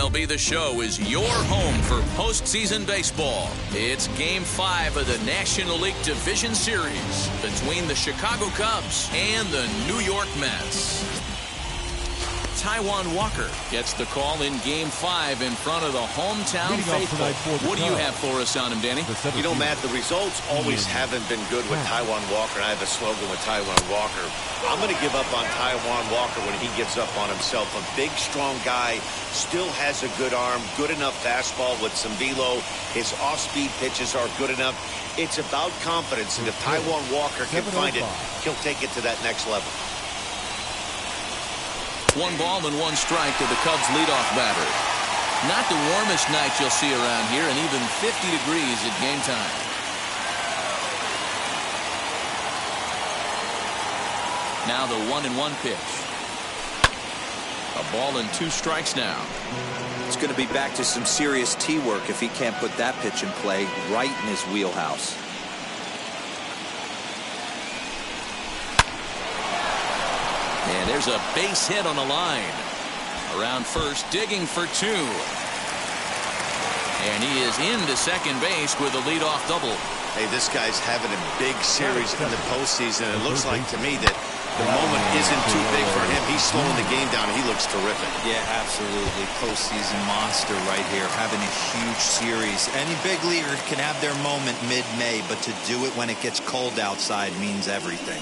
MLB The Show is your home for postseason baseball. It's Game 5 of the National League Division Series between the Chicago Cubs and the New York Mets. Taijuan Walker gets the call in Game 5 in front of the hometown faithful. What do you have for us on him, Danny? You know, Matt, the results always haven't been good with Taijuan Walker, and I have a slogan with Taijuan Walker. I'm going to give up on Taijuan Walker when he gives up on himself. A big, strong guy, still has a good arm, good enough fastball with some velo. His off-speed pitches are good enough. It's about confidence, and if Taijuan Walker can find it, he'll take it to that next level. 1 ball and 1 strike to the Cubs leadoff batter. Not the warmest night you'll see around here, and even 50 degrees at game time. Now the 1-1 pitch. A ball and 2 strikes now. It's going to be back to some serious tee work if he can't put that pitch in play right in his wheelhouse. And there's a base hit on the line. Around first, digging for 2. And he is into second base with a leadoff double. Hey, this guy's having a big series in the postseason. It looks like to me that the moment isn't too big for him. He's slowing the game down. He looks terrific. Yeah, absolutely. Postseason monster right here, having a huge series. Any big leaguer can have their moment mid-May, but to do it when it gets cold outside means everything.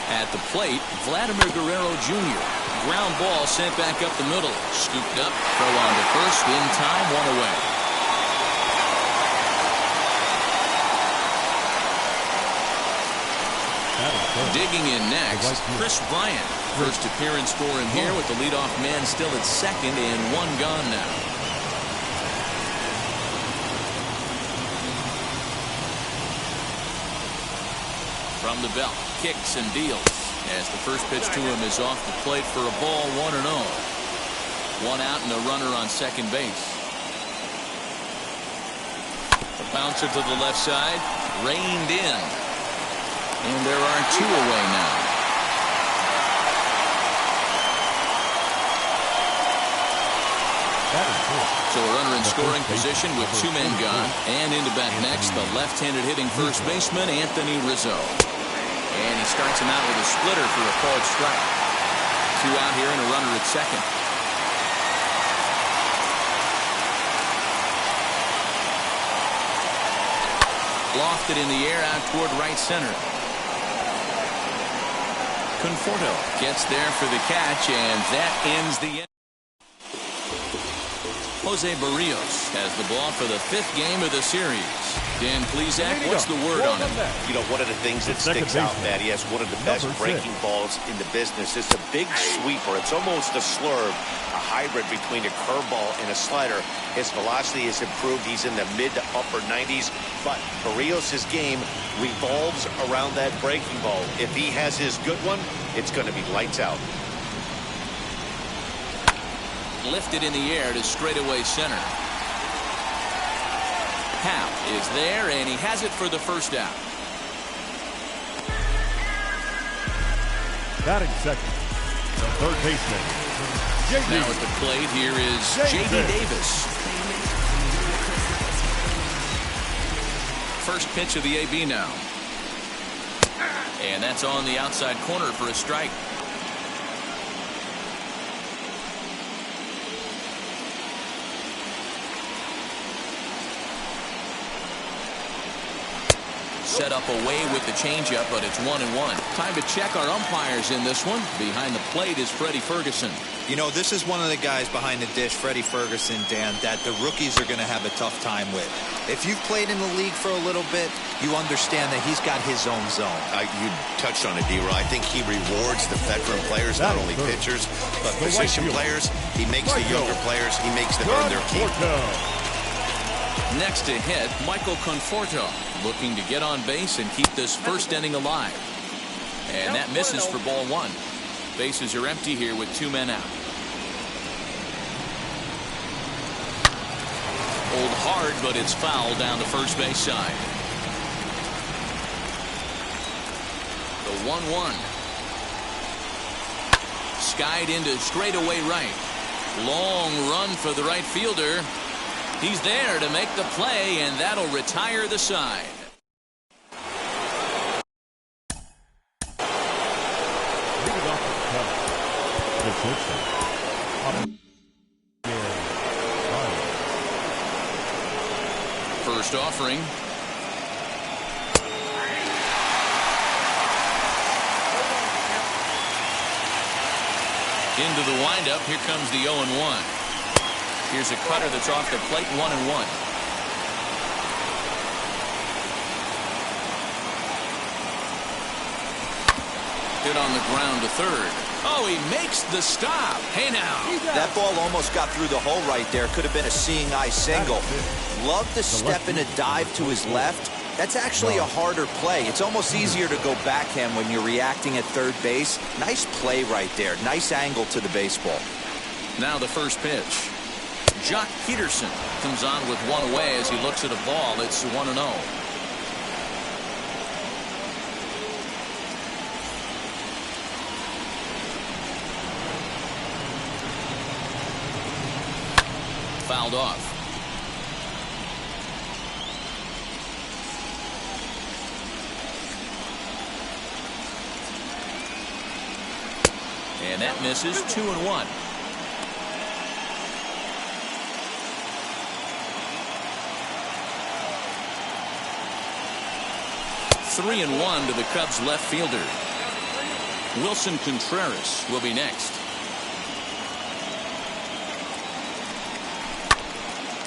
At the plate, Vladimir Guerrero Jr. Ground ball sent back up the middle. Scooped up, throw on to first, in time, 1 away. Digging in next, Chris Bryant. First appearance for him here with the leadoff man still at second and 1 gone now. From the belt, kicks and deals as the first pitch to him is off the plate for a ball, 1-0. 1 out and a runner on second base. The bouncer to the left side, reined in. And there are 2 away now. So a runner in scoring position with 2 men gone. And into bat next, the left-handed hitting first baseman, Anthony Rizzo. And he starts him out with a splitter for a called strike. 2 out here and a runner at second. Lofted in the air out toward right center. Conforto gets there for the catch, and that ends the inning. Jose Barrios has the ball for the 5th game of the series. Dan Plesac, what's the word on him? You know, one of the things that sticks out, Matt, he has one of the best breaking balls in the business. It's a big sweeper. It's almost a slurve, a hybrid between a curveball and a slider. His velocity has improved. He's in the mid to upper 90s. But Barrios' game revolves around that breaking ball. If he has his good one, it's going to be lights out. Lifted in the air to straightaway center. Hap is there, and he has it for the first out. Batting second, the third baseman, J.D. Now at the plate, here is J.D. Davis. First pitch of the AB now. And that's on the outside corner for a strike. Set up away with the changeup, but it's 1-1. Time to check our umpires in this one. Behind the plate is Freddie Ferguson. You know, this is one of the guys behind the dish, Freddie Ferguson, Dan, that the rookies are going to have a tough time with. If you've played in the league for a little bit, you understand that he's got his own zone. You touched on it, D-Roy. I think he rewards the veteran players, not only pitchers, but position players. He makes the younger players, he makes them earn their keep. Next to hit, Michael Conforto, looking to get on base and keep this first inning alive. And that misses for ball 1. Bases are empty here with 2 men out. Pulled hard, but it's foul down the first base side. The 1-1. skied into straightaway right. Long run for the right fielder. He's there to make the play, and that'll retire the side. First offering. Into the windup. Here comes the 0-1. Here's a cutter that's off the plate, 1-1. Hit on the ground to third. Oh, he makes the stop. Hey now. That ball almost got through the hole right there. Could have been a seeing eye single. Love to step in a dive to his left. That's actually a harder play. It's almost easier to go backhand when you're reacting at third base. Nice play right there. Nice angle to the baseball. Now the first pitch. Jock Peterson comes on with one away as he looks at a ball. It's 1-0. Fouled off. And that misses. 2-1. Three and 1 to the Cubs left fielder. Wilson Contreras will be next.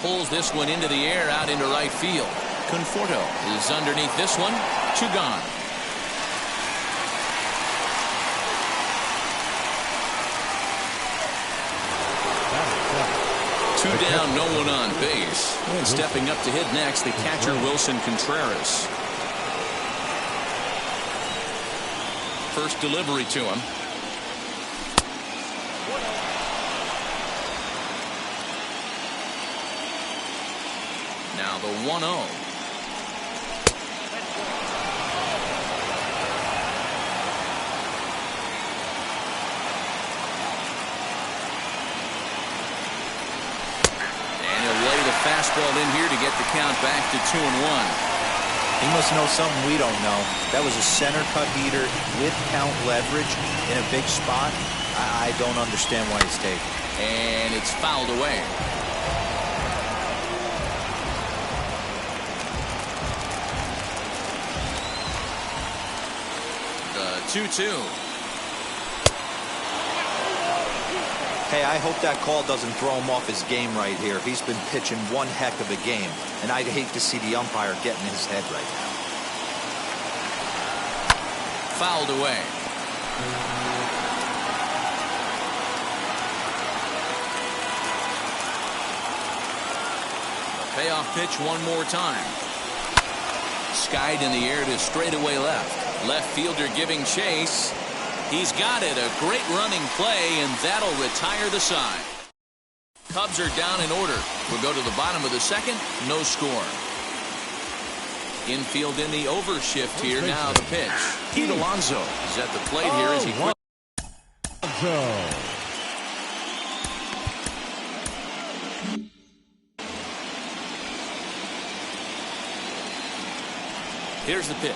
Pulls this one into the air out into right field. Conforto is underneath this one. 2 gone. Two down, no one on base. And stepping up to hit next, the catcher Wilson Contreras. First delivery to him. Now the 1-0. And he'll lay the fastball in here to get the count back to 2-1. He must know something we don't know. That was a center cut heater with count leverage in a big spot. I don't understand why he's taken. And it's fouled away. The 2-2. Hey, I hope that call doesn't throw him off his game right here. He's been pitching one heck of a game, and I'd hate to see the umpire get in his head right now. Fouled away. The payoff pitch one more time. Skied in the air to straightaway left. Left fielder giving chase. He's got it. A great running play, and that'll retire the side. Cubs are down in order. We'll go to the bottom of the second. No score. Infield in the overshift here. Now the pitch. Pete Alonso is at the plate here as he quits. Here's the pitch.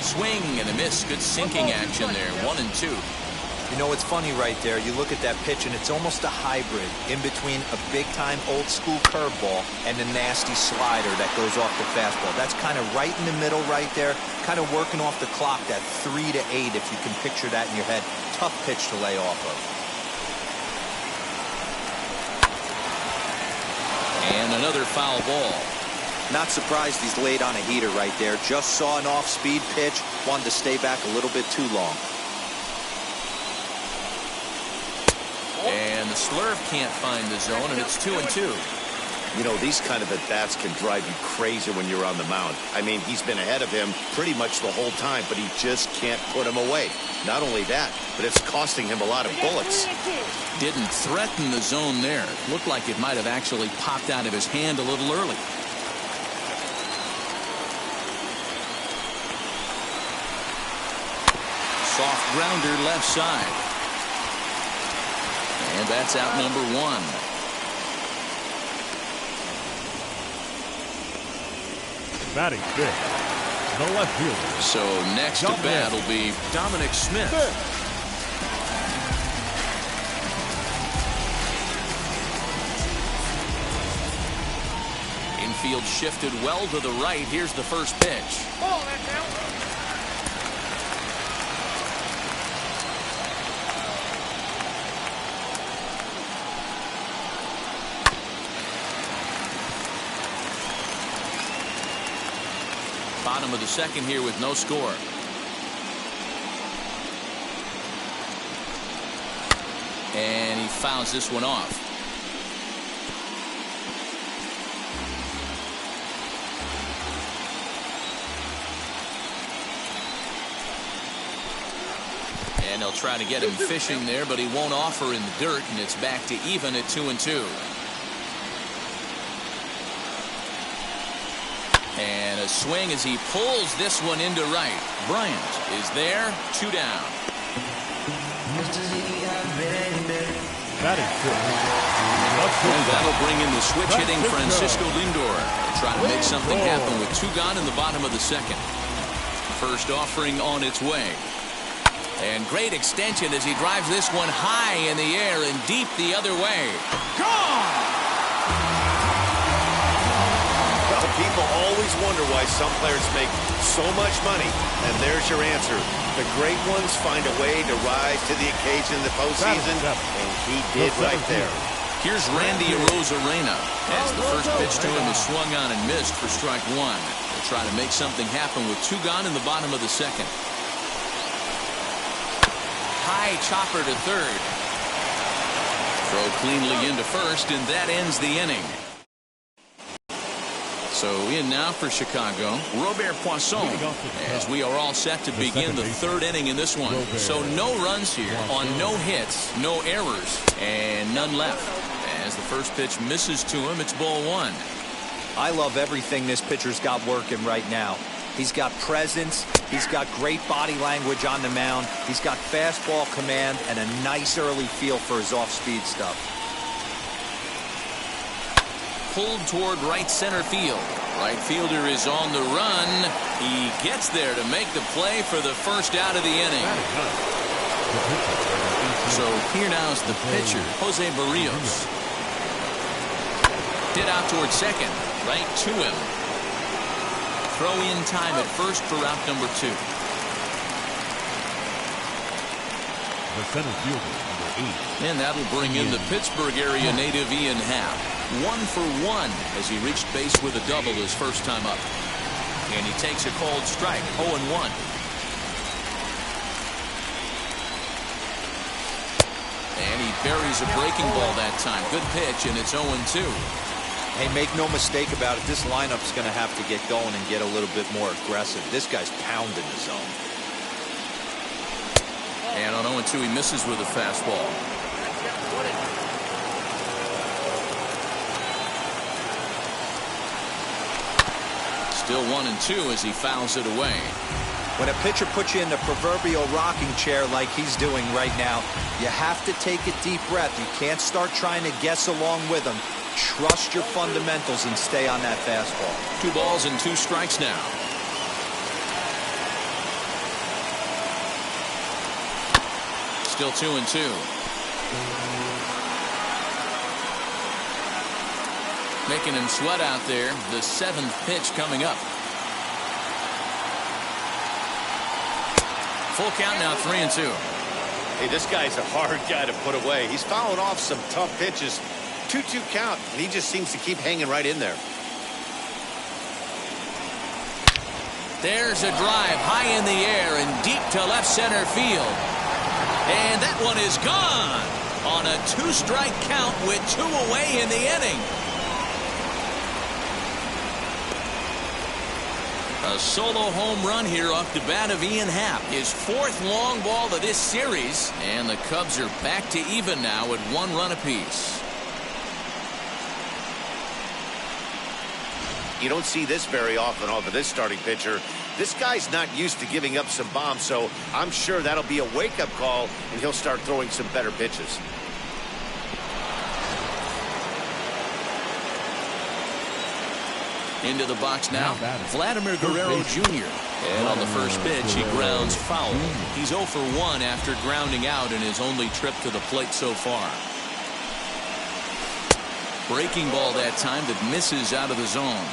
Swing and a miss. Good sinking action there. 1-2. You know, it's funny right there. You look at that pitch, and it's almost a hybrid in between a big-time old-school curveball and a nasty slider that goes off the fastball. That's kind of right in the middle right there, kind of working off the clock, that 3 to 8, if you can picture that in your head. Tough pitch to lay off of. And another foul ball. Not surprised he's laid on a heater right there. Just saw an off-speed pitch, wanted to stay back a little bit too long. And the slurve can't find the zone, and it's 2-2. You know, these kind of at-bats can drive you crazy when you're on the mound. I mean, he's been ahead of him pretty much the whole time, but he just can't put him away. Not only that, but it's costing him a lot of bullets. Didn't threaten the zone there. Looked like it might have actually popped out of his hand a little early. Soft grounder left side. And that's out number one. Batting fifth, the left fielder. So next to bat will be Dominic Smith. Infield shifted well to the right. Here's the first pitch. Bottom of the second here with no score. And he fouls this one off. And they'll try to get him fishing there, but he won't offer in the dirt, and it's back to even at 2-2. And a swing as he pulls this one into right. Bryant is there, 2 down. And that'll bring in the switch hitting Francisco Lindor. Try to make something happen with 2 gone in the bottom of the second. First offering on its way. And great extension as he drives this one high in the air and deep the other way. Gone! People always wonder why some players make so much money, and there's your answer. The great ones find a way to rise to the occasion in the postseason, and he did right there. Here's Randy Arozarena as the first pitch to him is swung on and missed for strike 1. They'll try to make something happen with 2 gone in the bottom of the second. High chopper to third. Throw cleanly into first, and that ends the inning. So in now for Chicago, Robert Poisson, as we are all set to begin the 3rd inning in this one. So no runs here on no hits, no errors, and none left. As the first pitch misses to him, it's ball 1. I love everything this pitcher's got working right now. He's got presence. He's got great body language on the mound. He's got fastball command and a nice early feel for his off-speed stuff. Pulled toward right center field. Right fielder is on the run. He gets there to make the play for the first out of the inning. So here now is the pitcher, Jose Barrios. Hit out toward second. Right to him. Throw in time at first for out number 2. The center fielder, number 8. And that'll bring in the Pittsburgh area native Ian Happ. 1 for 1 as he reached base with a double his first time up. And he takes a called strike, 0-1. And he buries a breaking ball that time. Good pitch, and it's 0-2. Hey, make no mistake about it. This lineup's going to have to get going and get a little bit more aggressive. This guy's pounding the zone. And on 0-2, he misses with a fastball. Still 1-2 as he fouls it away. When a pitcher puts you in the proverbial rocking chair like he's doing right now, you have to take a deep breath. You can't start trying to guess along with him. Trust your fundamentals and stay on that fastball. 2 balls and 2 strikes now. Still 2-2. Making him sweat out there. The 7th pitch coming up. Full count now, 3-2. Hey, this guy's a hard guy to put away. He's fouling off some tough pitches. 2-2 count, and he just seems to keep hanging right in there. There's a drive high in the air and deep to left center field. And that one is gone on a 2-strike count with 2 away in the inning. A solo home run here off the bat of Ian Happ. His fourth long ball of this series. And the Cubs are back to even now at 1 run apiece. You don't see this very often off of this starting pitcher. This guy's not used to giving up some bombs, so I'm sure that'll be a wake-up call, and he'll start throwing some better pitches. Into the box now, Vladimir Guerrero Jr. And on the first pitch, he grounds foul. He's 0 for 1 after grounding out in his only trip to the plate so far. Breaking ball that time that misses out of the zone.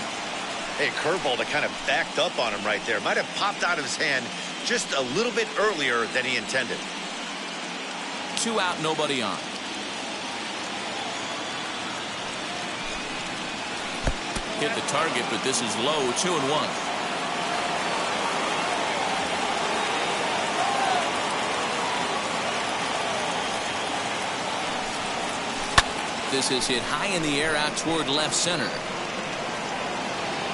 Hey, curveball that kind of backed up on him right there. Might have popped out of his hand just a little bit earlier than he intended. 2 out, nobody on. Hit the target, but this is low. 2-1. This is hit high in the air out toward left center.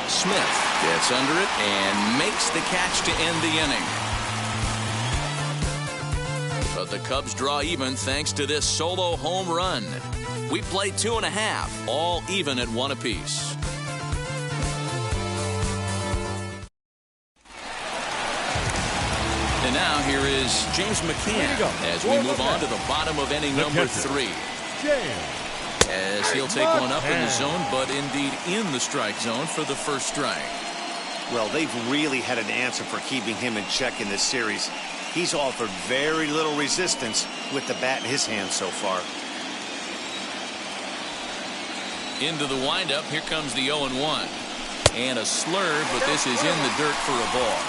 Smith gets under it and makes the catch to end the inning. But the Cubs draw even thanks to this solo home run. We played 2.5, all even at 1 apiece. And now here is James McCann as we move on to the bottom of inning number 3. As he'll take one up in the zone, but indeed in the strike zone for the first strike. Well, they've really had an answer for keeping him in check in this series. He's offered very little resistance with the bat in his hand so far. Into the windup, here comes the 0-1. And a slurve, but this is in the dirt for a ball.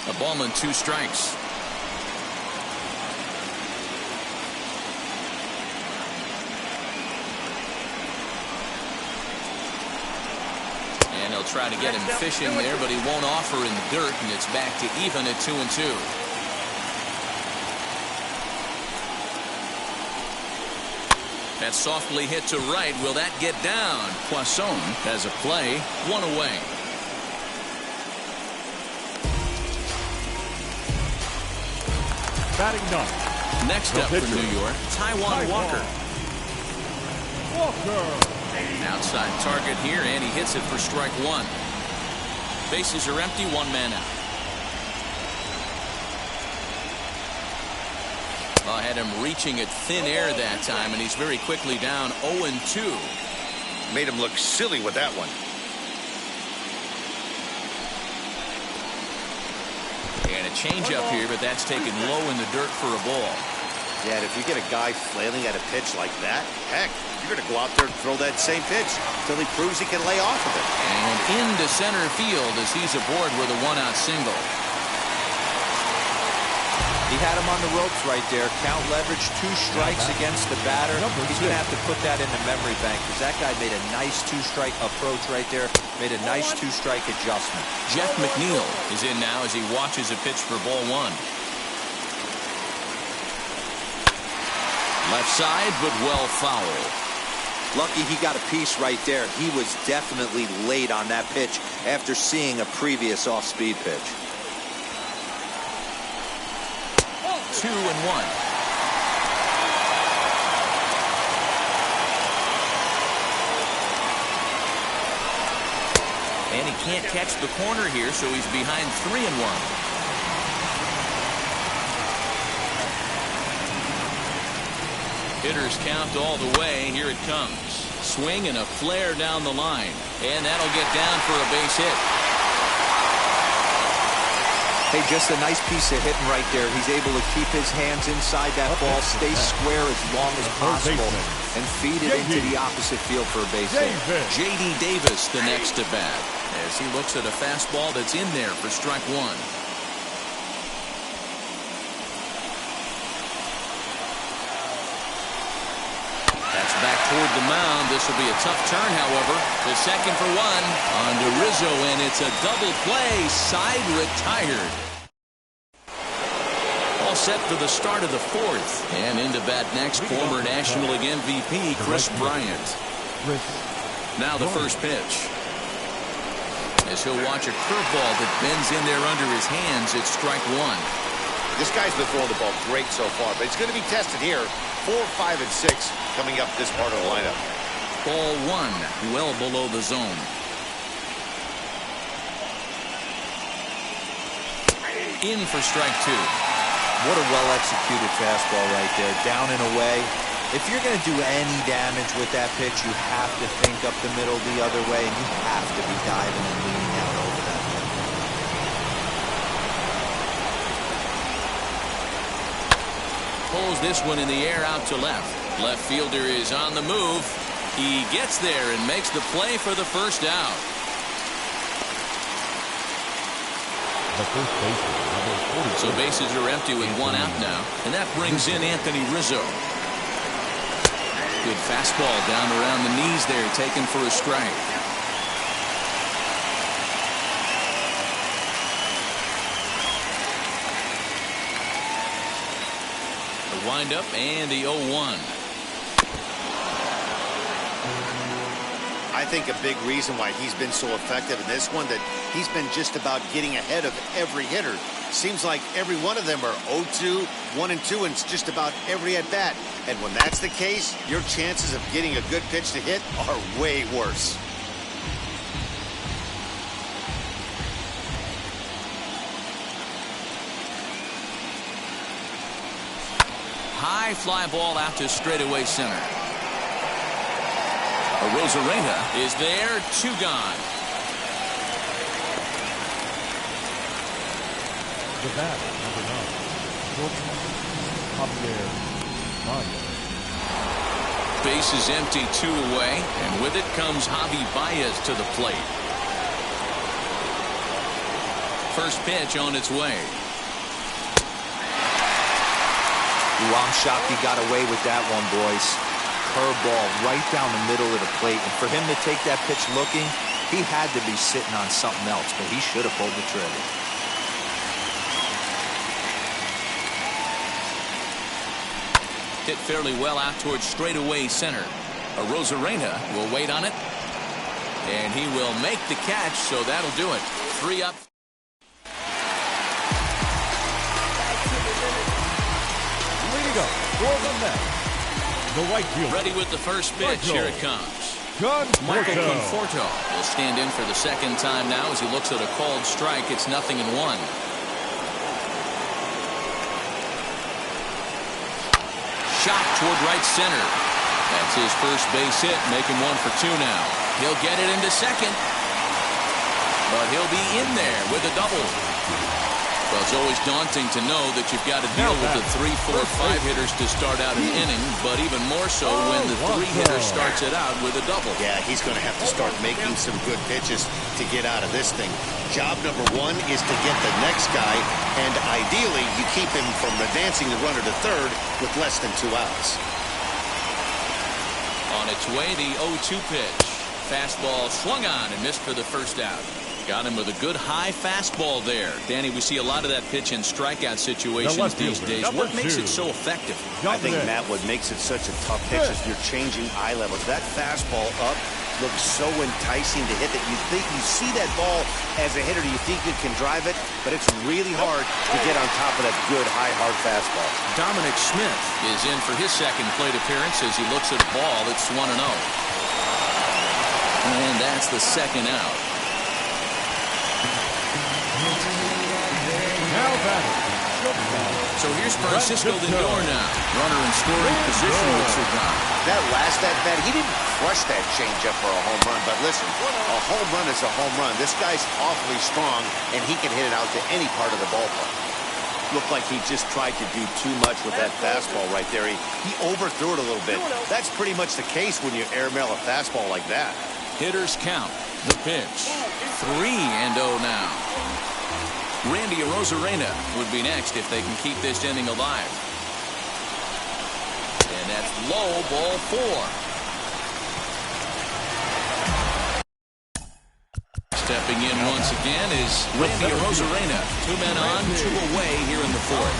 A ball and 2 strikes. And he'll try to get him fishing there, but he won't offer in the dirt, and it's back to even at 2-2. That's softly hit to right. Will that get down? Poisson has a play, 1 away. Batting 9. Next up for New York, Taijuan Walker. An outside target here, and he hits it for strike 1. Bases are empty, 1 man out. I had him reaching at thin air that time, and he's very quickly down 0-2. Made him look silly with that one. And a change up here, but that's taken low in the dirt for a ball. Yeah, and if you get a guy flailing at a pitch like that, heck, you're going to go out there and throw that same pitch until he proves he can lay off of it. And into center field as he's aboard with a 1-out single. He had him on the ropes right there. Count leverage, 2 strikes against the batter. He's going to have to put that in the memory bank because that guy made a nice 2-strike approach right there. Made a nice 2-strike adjustment. Jeff McNeil is in now as he watches a pitch for ball 1. Left side, but well fouled. Lucky he got a piece right there. He was definitely late on that pitch after seeing a previous off-speed pitch. 2-1. And he can't catch the corner here, so he's behind 3-1. Hitters count all the way. Here it comes. Swing and a flare down the line. And that'll get down for a base hit. Hey, just a nice piece of hitting right there. He's able to keep his hands inside that ball, stay square as long as possible, and feed it into the opposite field for a base hit. J.D. Davis, the next to bat, as he looks at a fastball that's in there for strike 1. That's back toward the mound. This will be a tough turn, however. The second for 1 on to Rizzo, and it's a double play. Side retired. Ball set for the start of the fourth. And into bat next, former National League MVP Chris Bryant. Now the first pitch. As he'll watch a curveball that bends in there under his hands, it's strike one. This guy's been throwing the ball great so far, but it's going to be tested here. 4, 5, and 6 coming up this part of the lineup. Ball one, well below the zone. In for strike two. What a well-executed fastball right there. Down and away. If you're going to do any damage with that pitch, you have to think up the middle the other way, and you have to be diving and leaning out over that one. Pulls this one in the air out to left. Left fielder is on the move. He gets there and makes the play for the first out. The first baseman, number 40. So bases are empty with one out now, and that brings in Anthony Rizzo. Good fastball down around the knees there, taken for a strike. The windup and the 0-1. I think a big reason why he's been so effective in this one, that he's been just about getting ahead of every hitter. Seems like every one of them are 0-2, 1-2, and it's just about every at-bat. And when that's the case, your chances of getting a good pitch to hit are way worse. High fly ball out to straightaway center. Rosarena is there, 2 gone. The bat, number 9, Javier Baez. Base is empty, 2 away, and with it comes Javi Baez to the plate. First pitch on its way. Ooh, I'm shocked he got away with that one, boys. Curveball right down the middle of the plate, and for him to take that pitch looking, he had to be sitting on something else, but he should have pulled the trigger. Hit fairly well out towards straightaway center. Rosarena will wait on it, and he will make the catch, so that'll do it. 3 up. Leading up for the net, the right fielder. Ready with the first pitch. Here it comes. Michael Conforto will stand in for the second time now as he looks at a called strike. It's 0-1. Shot toward right center. That's his first base hit, making 1 for 2 now. He'll get it into second, but he'll be in there with a double. Well, it's always daunting to know that you've got to deal with the 3, 4, 5 hitters to start out an inning, but even more so when the 3-hitter starts it out with a double. Yeah, he's going to have to start making some good pitches to get out of this thing. Job number 1 is to get the next guy, and ideally you keep him from advancing the runner to third with less than 2 outs. On its way, the 0-2 pitch. Fastball swung on and missed for the first out. Got him with a good high fastball there. Danny, we see a lot of that pitch in strikeout situations these days. What makes it so effective? I think, Matt, what makes it such a tough pitch is you're changing eye levels. That fastball up looks so enticing to hit that you see that ball as a hitter, you think you can drive it, but it's really hard to get on top of that good high hard fastball. Dominic Smith is in for his second plate appearance as he looks at a ball that's 1-0. And that's the second out. Now batting. So here's Francisco Lindor now. Runner in scoring position with Cerdan. That last at-bat, he didn't crush that changeup for a home run. But listen, a home run is a home run. This guy's awfully strong, and he can hit it out to any part of the ballpark. Looked like he just tried to do too much with that fastball right there. He overthrew it a little bit. That's pretty much the case when you airmail a fastball like that. Hitters count. The pitch. 3-0 now. Randy Arozarena would be next if they can keep this inning alive. And that's low, ball 4. Stepping Batting in once again is Randy Arozarena. 2 men on, 2 away here in the fourth.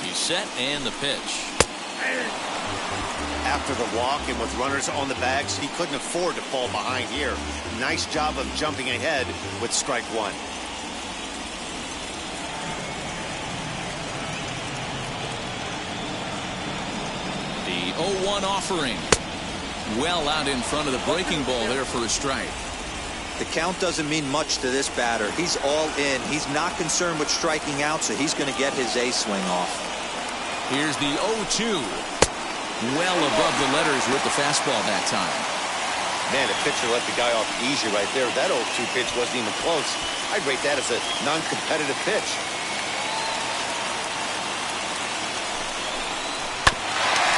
He's set and the pitch. After the walk and with runners on the bags, he couldn't afford to fall behind here. Nice job of jumping ahead with strike one. The 0-1 offering. Well out in front of the breaking ball there for a strike. The count doesn't mean much to this batter. He's all in. He's not concerned with striking out, so he's going to get his A swing off. Here's the 0-2. Well above the letters with the fastball that time. Man, the pitcher let the guy off easy right there. That 0-2 pitch wasn't even close. I'd rate that as a non-competitive pitch.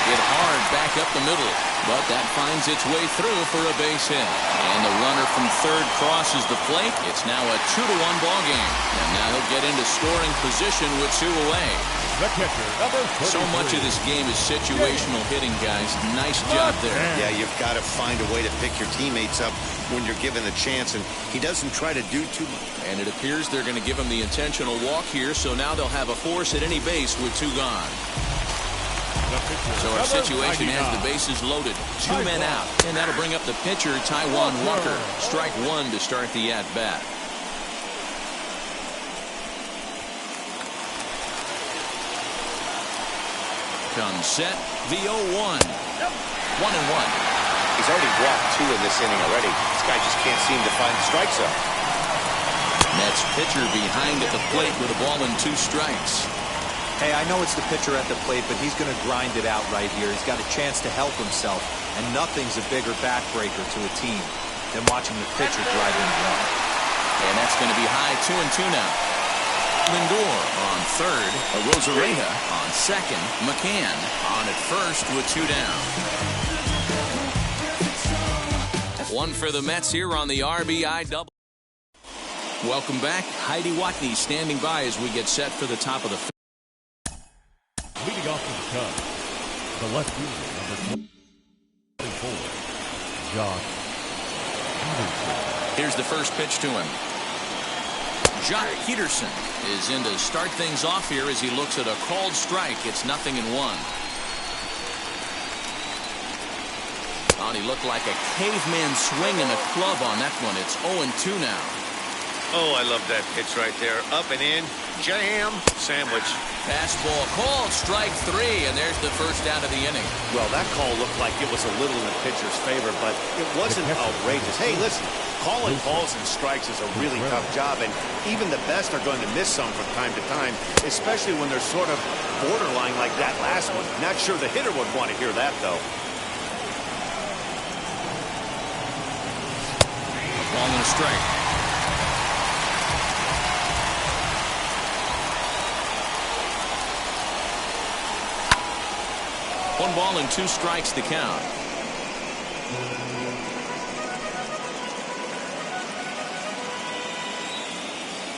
Hit hard back up the middle, but that finds its way through for a base hit. And the runner from third crosses the plate. It's now a 2-1 ball game. And now he'll get into scoring position with 2 away. The catcher, number 33. So much of this game is situational hitting, guys. Nice job there. Yeah, you've got to find a way to pick your teammates up when you're given the chance, and he doesn't try to do too much. And it appears they're going to give him the intentional walk here, so now they'll have a force at any base with 2 gone. So our situation has the bases loaded. 2 men out, and that'll bring up the pitcher, Taijuan Walker. Strike 1 to start the at-bat. Comes set, the 0-1. 1-1. He's already walked 2 in this inning already. This guy just can't seem to find the strike zone. Mets pitcher behind at the plate with a ball and 2 strikes. Hey, I know it's the pitcher at the plate, but he's going to grind it out right here. He's got a chance to help himself, and nothing's a bigger backbreaker to a team than watching the pitcher drive in the run. And that's going to be high, 2-2 now. Lindor on third, Arozarena on second, McCann on at first with 2 down. 1 for the Mets here on the RBI double. Welcome back. Heidi Watney standing by as we get set for the top of the fifth. Leading off to the Cubs, the left fielder, number 24, Josh Peterson. Here's the first pitch to him. Jock Peterson is in to start things off here as he looks at a called strike. It's 0-1. Oh, he looked like a caveman swinging a club on that one. It's 0-2 now. Oh, I love that pitch right there. Up and in, jam, sandwich. Fastball called, strike 3, and there's the first out of the inning. Well, that call looked like it was a little in the pitcher's favor, but it wasn't outrageous. Hey, listen, calling balls and strikes is a really tough job, and even the best are going to miss some from time to time, especially when they're sort of borderline like that last one. Not sure the hitter would want to hear that, though. A ball and a strike. One ball and 2 strikes to count.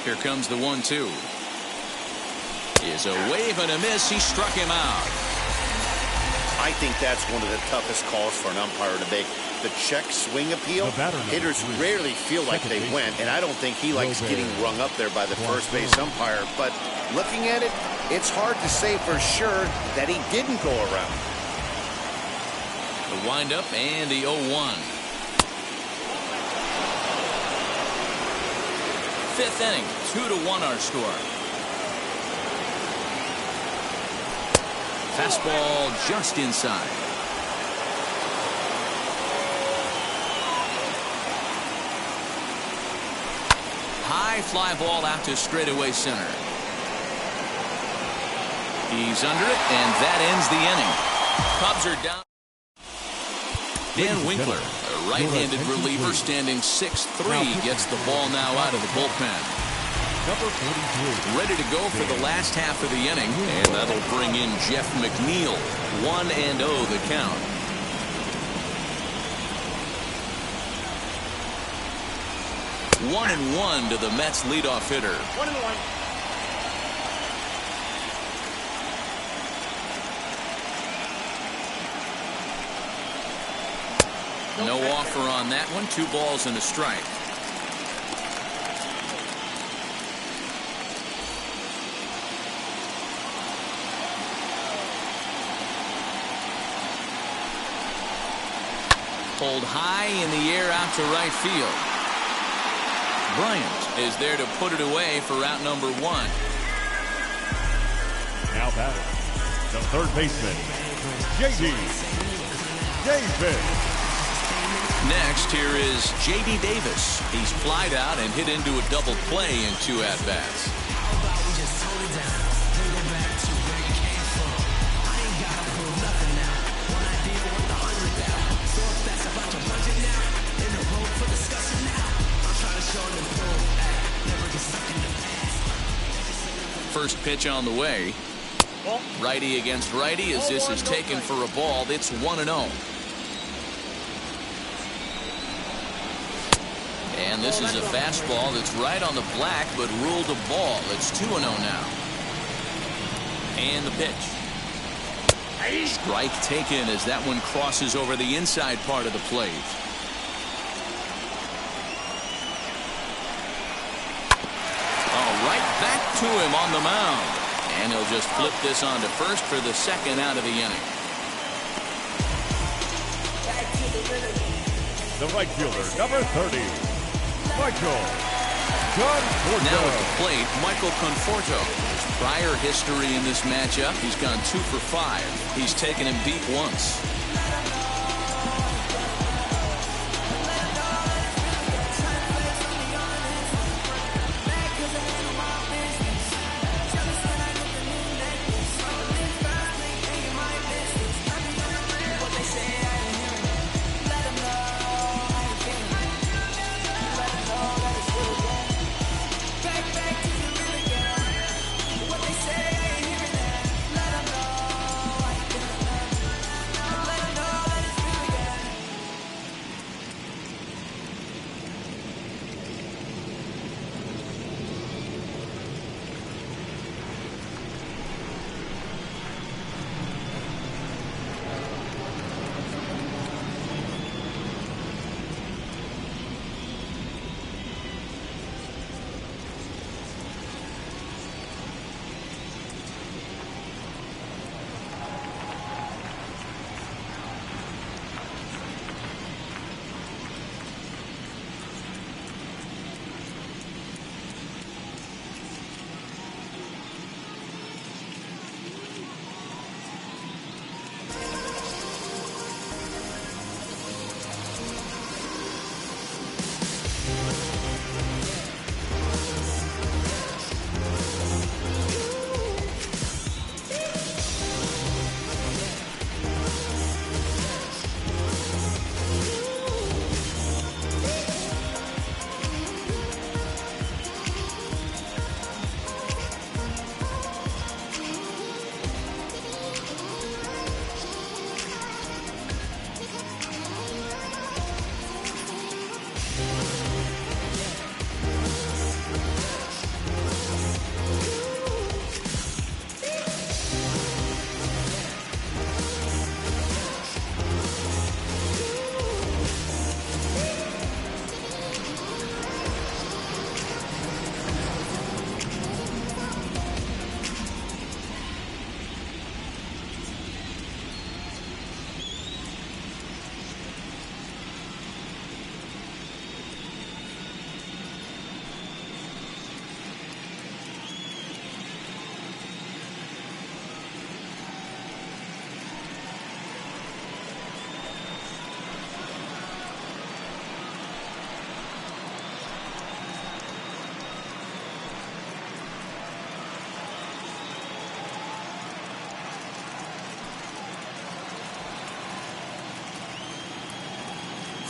Here comes the 1-2. Is a wave and a miss. He struck him out. I think that's one of the toughest calls for an umpire to make. The check swing appeal. Hitters rarely feel like they went, and I don't think he likes getting rung up there by the first base umpire. But looking at it, it's hard to say for sure that he didn't go around. The windup and the 0-1. fifth inning. 2-1 our score. Fastball just inside. High fly ball out to straightaway center. He's under it, and that ends the inning. Cubs are down. Dan Winkler, a right-handed reliever standing 6'3", gets the ball now out of the bullpen. Number 43. Ready to go for the last half of the inning, and that'll bring in Jeff McNeil. 1-0 the count. One and one to the Mets leadoff hitter. 1-1. No offer on that one. 2 balls and a strike. Pulled high in the air out to right field. Bryant is there to put it away for out number 1. Now batting, the third baseman, J.D. Davis. Next, here is J.D. Davis. He's flied out and hit into a double play in 2 at-bats. First pitch on the way. Righty against righty as this is taken for a ball. It's 1-0. And this is a fastball that's right on the black but ruled a ball. It's 2-0 now. And the pitch. Strike taken as that one crosses over the inside part of the plate. Right back to him on the mound. And he'll just flip this on to first for the second out of the inning. The right fielder, number 30, Michael Conforto. Now at the plate, Michael Conforto. His prior history in this matchup, he's gone 2 for 5. He's taken him deep once.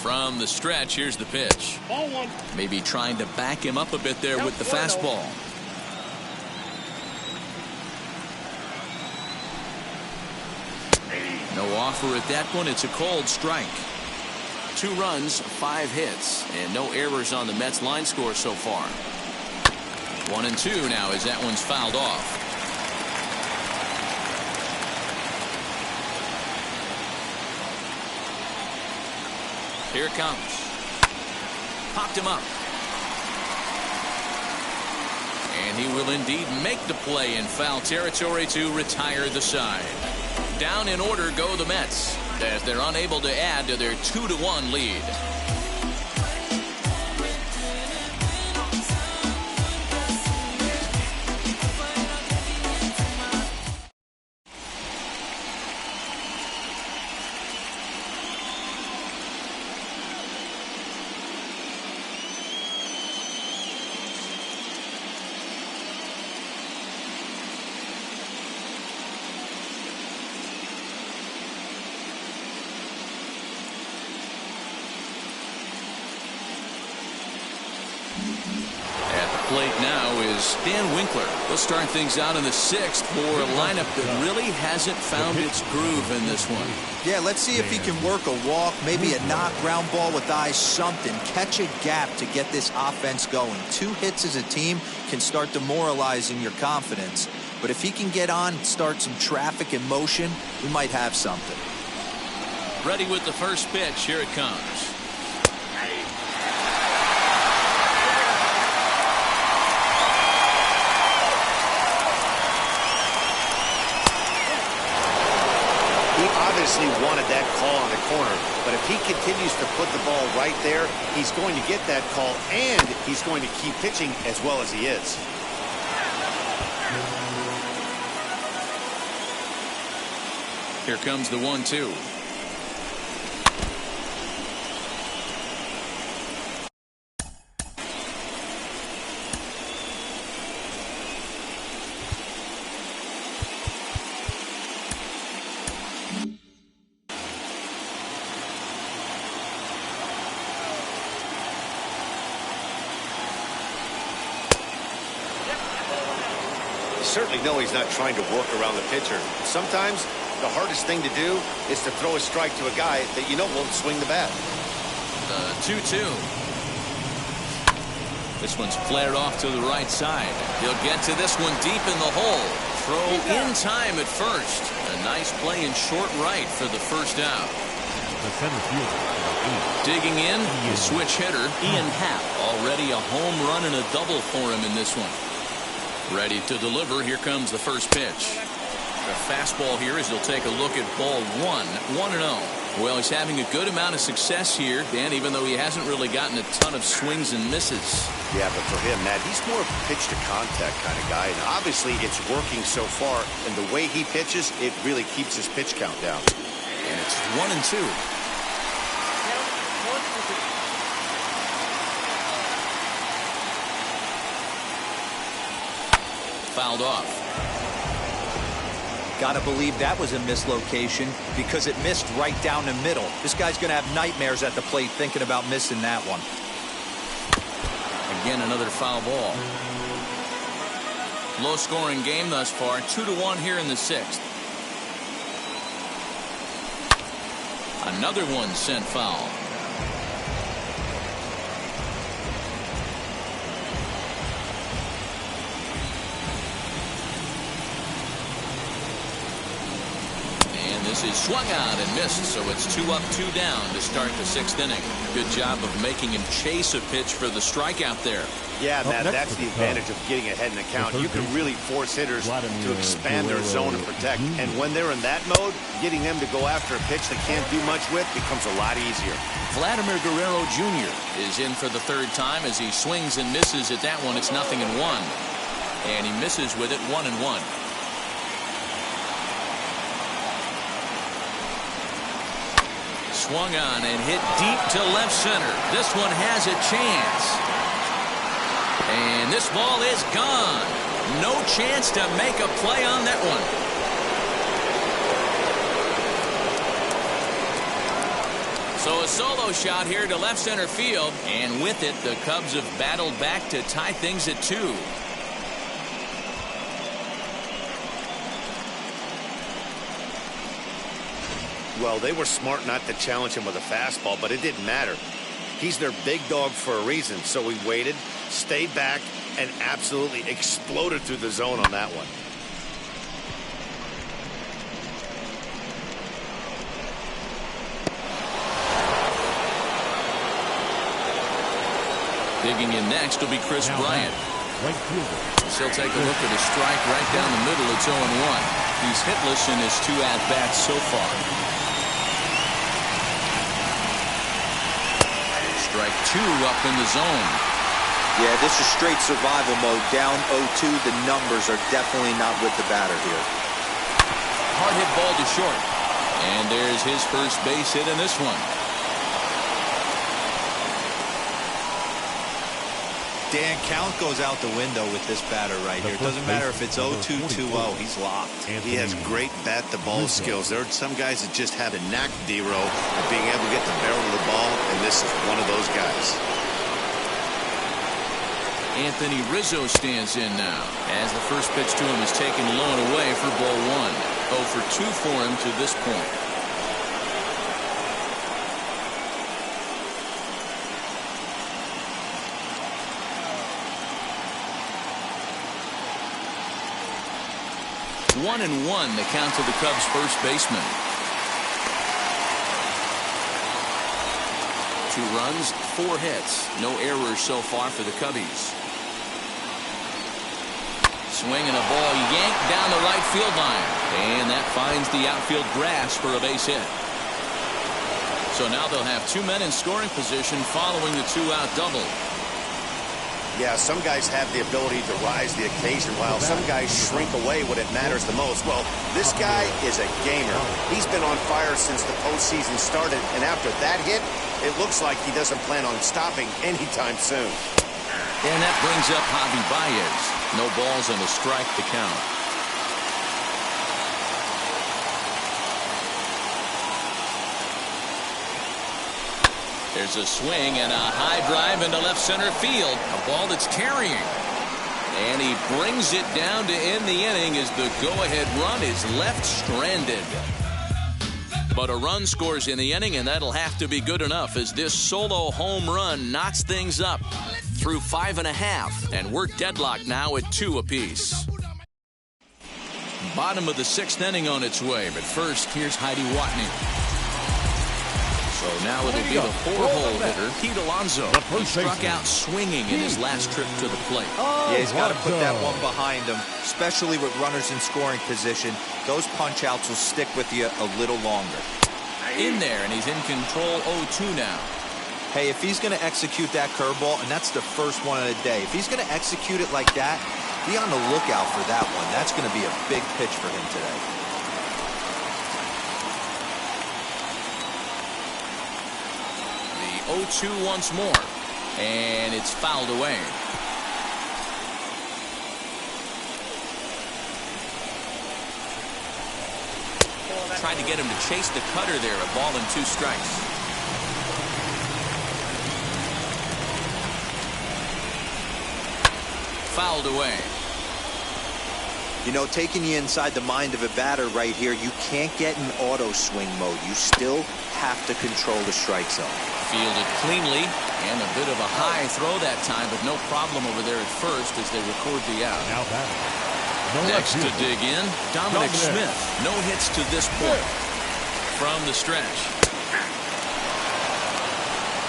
From the stretch, here's the pitch. Ball one. Maybe trying to back him up a bit there with the fastball. No offer at that one. It's a cold strike. 2 runs, 5 hits, and no errors on the Mets line score so far. 1-2 now as that one's fouled off. Here it comes. Popped him up. And he will indeed make the play in foul territory to retire the side. Down in order go the Mets as they're unable to add to their 2-1 lead. Plate now is Dan Winkler. He'll start things out in the 6th for a lineup that really hasn't found its groove in this one. Yeah, let's see if he can work a walk, maybe a knock, ground ball with eyes, something. Catch a gap to get this offense going. 2 hits as a team can start demoralizing your confidence. But if he can get on, start some traffic in motion, we might have something. Ready with the first pitch. Here it comes. Obviously wanted that call on the corner, but if he continues to put the ball right there, he's going to get that call, and he's going to keep pitching as well as he is. Here comes the 1-2. Certainly know he's not trying to work around the pitcher. Sometimes the hardest thing to do is to throw a strike to a guy that you know won't swing the bat. The 2-2. This one's flared off to the right side. He'll get to this one deep in the hole. Throw in time at first. A nice play in short right for the first out. The center fielder. Digging in, the switch hitter, Ian Happ. Already a home run and a double for him in this one. Ready to deliver. Here comes the first pitch. The fastball here as he'll take a look at ball 1, 1-0. Well, he's having a good amount of success here, Dan, even though he hasn't really gotten a ton of swings and misses. Yeah, but for him, Matt, he's more of a pitch-to-contact kind of guy, and obviously it's working so far, and the way he pitches, it really keeps his pitch count down. And it's 1-2. Fouled off. Gotta believe that was a mislocation because it missed right down the middle. This guy's gonna have nightmares at the plate thinking about missing that one. Again, another foul ball. Low scoring game thus far. 2-1 here in the 6th. Another one sent foul. This is swung on and missed, so it's 2 up, 2 down to start the 6th inning. Good job of making him chase a pitch for the strikeout there. Yeah, Matt, that's the advantage of getting ahead in the count. You can really force hitters to expand their zone and protect. And when they're in that mode, getting them to go after a pitch they can't do much with becomes a lot easier. Vladimir Guerrero Jr. is in for the 3rd time as he swings and misses at that one. It's 0-1. And he misses with it 1-1. Swung on and hit deep to left center. This one has a chance. And this ball is gone. No chance to make a play on that one. So a solo shot here to left center field, and with it, the Cubs have battled back to tie things at 2. Well, they were smart not to challenge him with a fastball, but it didn't matter. He's their big dog for a reason, so he waited, stayed back, and absolutely exploded through the zone on that one. Digging in next will be Chris Bryant. Right fielder. He'll take a look at a strike right down the middle. It's 0-1. He's hitless in his 2 at-bats so far. Strike 2 up in the zone. Yeah, this is straight survival mode. Down 0-2. The numbers are definitely not with the batter here. Hard hit ball to short. And there's his first base hit in this one. Dan, count goes out the window with this batter right here. It doesn't matter if it's 0-2, 2-0. He's locked. He has great bat-to-ball skills. There are some guys that just have a knack, D-Row, of being able to get the barrel of the ball, and this is one of those guys. Anthony Rizzo stands in now, as the first pitch to him is taken low and away for ball 1. 0 for 2 for him to this point. One and 1, the count to the Cubs' first baseman. 2 runs, 4 hits, no errors so far for the Cubbies. Swing and a ball yanked down the right field line, and that finds the outfield grass for a base hit. So now they'll have 2 men in scoring position following the 2-out double. Yeah, some guys have the ability to rise the occasion, while some guys shrink away when it matters the most. Well, this guy is a gamer. He's been on fire since the postseason started, and after that hit, it looks like he doesn't plan on stopping anytime soon. And that brings up Javi Baez. No balls and a strike to count. There's a swing and a high drive into left center field. A ball that's carrying. And he brings it down to end the inning as the go-ahead run is left stranded. But a run scores in the inning, and that'll have to be good enough as this solo home run knocks things up through 5.5. And we're deadlocked now at 2 apiece. Bottom of the 6th inning on its way. But first, here's Heidi Watney. So now it'll be the 4-hole hitter, Pete Alonso. He struck out swinging in his last trip to the plate. Yeah, he's got to put that one behind him, especially with runners in scoring position. Those punch-outs will stick with you a little longer. In there, and he's in control 0-2 now. Hey, if he's going to execute that curveball, and that's the first one of the day, if he's going to execute it like that, be on the lookout for that one. That's going to be a big pitch for him today. The 0-2 once more, and it's fouled away. Tried to get him to chase the cutter there, a ball and 2 strikes. Fouled away. You know, taking you inside the mind of a batter right here, you can't get in auto swing mode. You still have to control the strike zone. Fielded cleanly, and a bit of a high throw that time, but no problem over there at first as they record the out. Now batting. Next to dig in, Dominic Smith. No hits to this point from the stretch.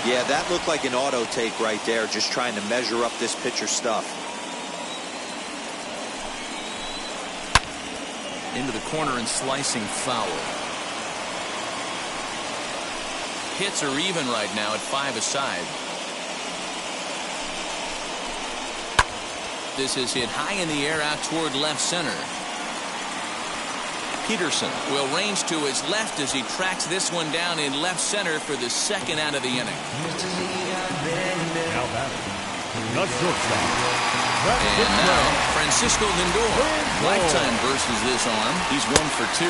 Yeah, that looked like an auto take right there, just trying to measure up this pitcher's stuff. Into the corner and slicing foul. Hits are even right now at 5 aside. This is hit high in the air out toward left center. Peterson will range to his left as he tracks this one down in left center for the 2nd out of the inning. Now batting. The shortstop. And now, Francisco Lindor. Lifetime versus this arm. He's 1 for 2.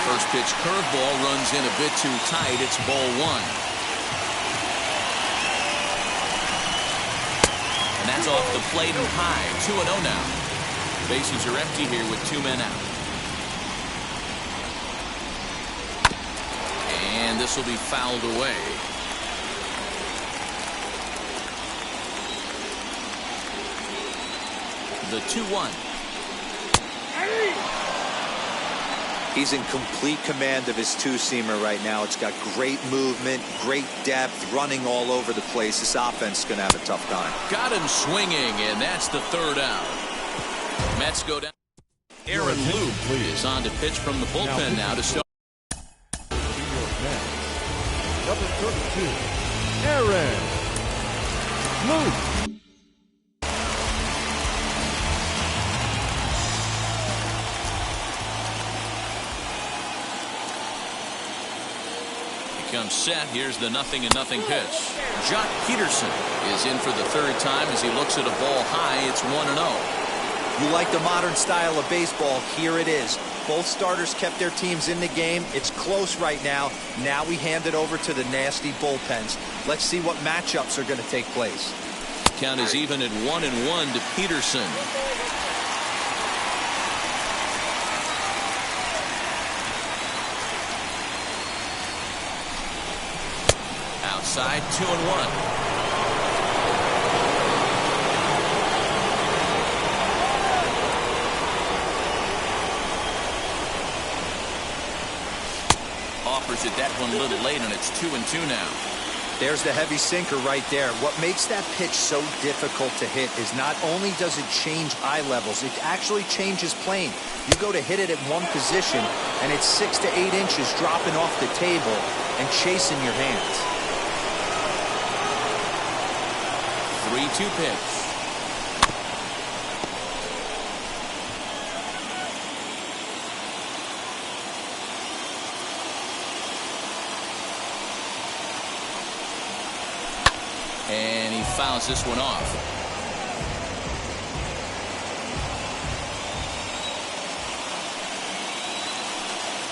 First pitch curveball runs in a bit too tight. It's ball 1. And that's off the plate and high. 2-0 now. Bases are empty here with 2 men out. And this will be fouled away. The 2-1. He's in complete command of his two-seamer right now. It's got great movement, great depth, running all over the place. This offense is going to have a tough time. Got him swinging, and that's the 3rd out. Mets go down. Aaron Luke is on to pitch from the bullpen now to start. Number 32, Aaron Luke. Comes set. Here's the 0-0 pitch. Jock Peterson is in for the 3rd time as he looks at a ball high. It's 1-0. You like the modern style of baseball. Here it is. Both starters kept their teams in the game. It's close right now. Now we hand it over to the nasty bullpens. Let's see what matchups are going to take place. Count is even at 1-1 to Peterson. Outside, 2-1. Offers it that one a little late, and it's 2-2 now. There's the heavy sinker right there. What makes that pitch so difficult to hit is not only does it change eye levels, it actually changes plane. You go to hit it at one position, and it's 6 to 8 inches dropping off the table and chasing your hands. 3-2 pitch. And he fouls this one off.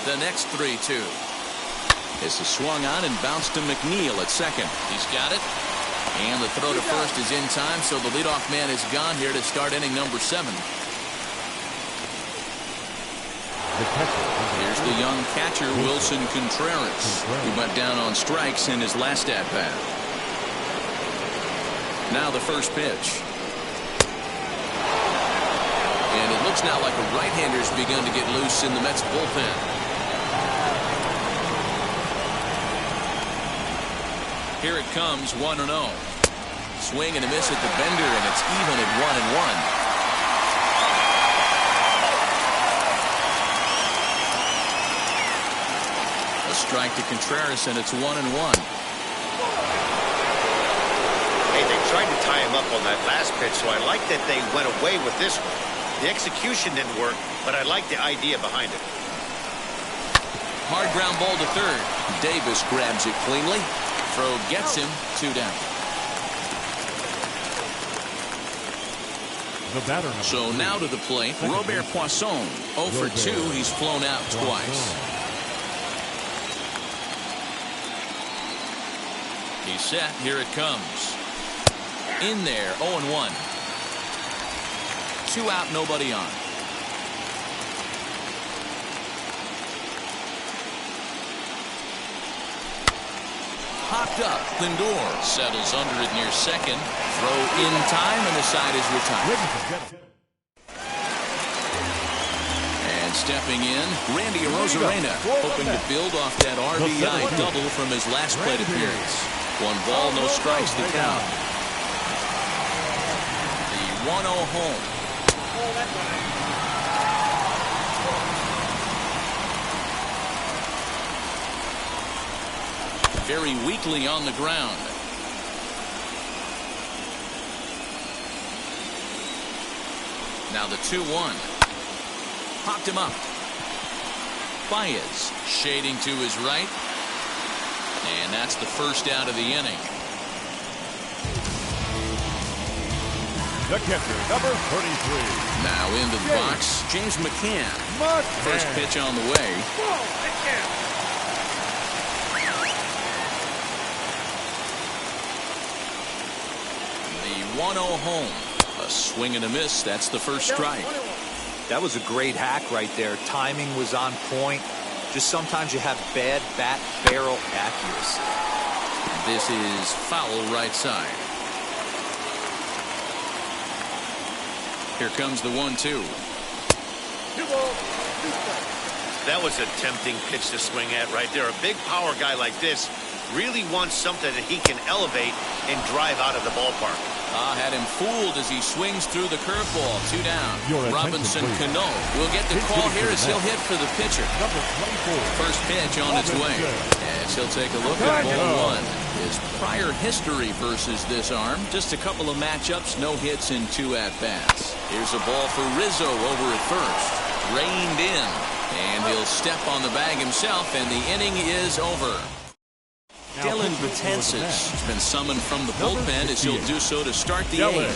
The next 3-2. This is swung on and bounced to McNeil at second. He's got it. And the throw to first is in time, so the leadoff man is gone here to start inning number 7. Here's the young catcher, Wilson Contreras, who went down on strikes in his last at-bat. Now the first pitch. And it looks now like a right-hander's begun to get loose in the Mets bullpen. Here it comes, 1-0. Swing and a miss at the bender, and it's even at 1-1. A strike to Contreras, and it's 1-1. Hey, they tried to tie him up on that last pitch, so I like that they went away with this one. The execution didn't work, but I like the idea behind it. Hard ground ball to third. Davis grabs it cleanly. Throw gets him, 2 down. So now to the plate, Robert Poisson. 0 for 2. He's flown out twice. He's set. Here it comes. In there, 0-1. 2 out, nobody on. Popped up. Lindor settles under it near second. Throw in time, and the side is retired. And stepping in, Randy Arozarena, hoping to build off that RBI double from his last plate appearance. 1 ball, no strikes to count. The 1-0 home. Very weakly on the ground. Now the 2-1. Popped him up. Baez shading to his right. And that's the first out of the inning. the catcher, number 33. Now into the box, James McCann. First pitch on the way. The 1-0 home. A swing and a miss. That's the first strike. That was a great hack right there. Timing was on point. Just sometimes you have bad bat barrel accuracy. This is foul right side. Here comes the 1-2. That was a tempting pitch to swing at right there. A big power guy like this really wants something that he can elevate and drive out of the ballpark. Had him fooled as he swings through the curveball. 2 down. Robinson Cano will get the call here as he'll hit for the pitcher. Number 24. First pitch on its way. As he'll take a look at ball 1. His prior history versus this arm, just a couple of matchups, no hits in 2 at-bats. Here's a ball for Rizzo over at first. Reined in. And he'll step on the bag himself, and the inning is over. Dylan Betances has been summoned from the bullpen as he'll do so to start the 8th.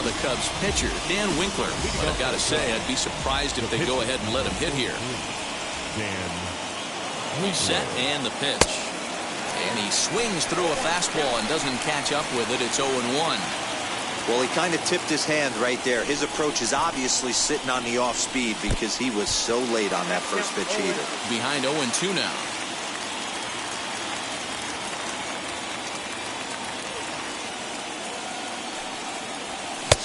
The Cubs pitcher, Dan Winkler. But I've got to say, I'd be surprised if they go ahead and let him hit here. He's set and the pitch. And he swings through a fastball and doesn't catch up with it. It's 0-1. Well, he kind of tipped his hand right there. His approach is obviously sitting on the off speed because he was so late on that first pitch either. Behind 0-2 now.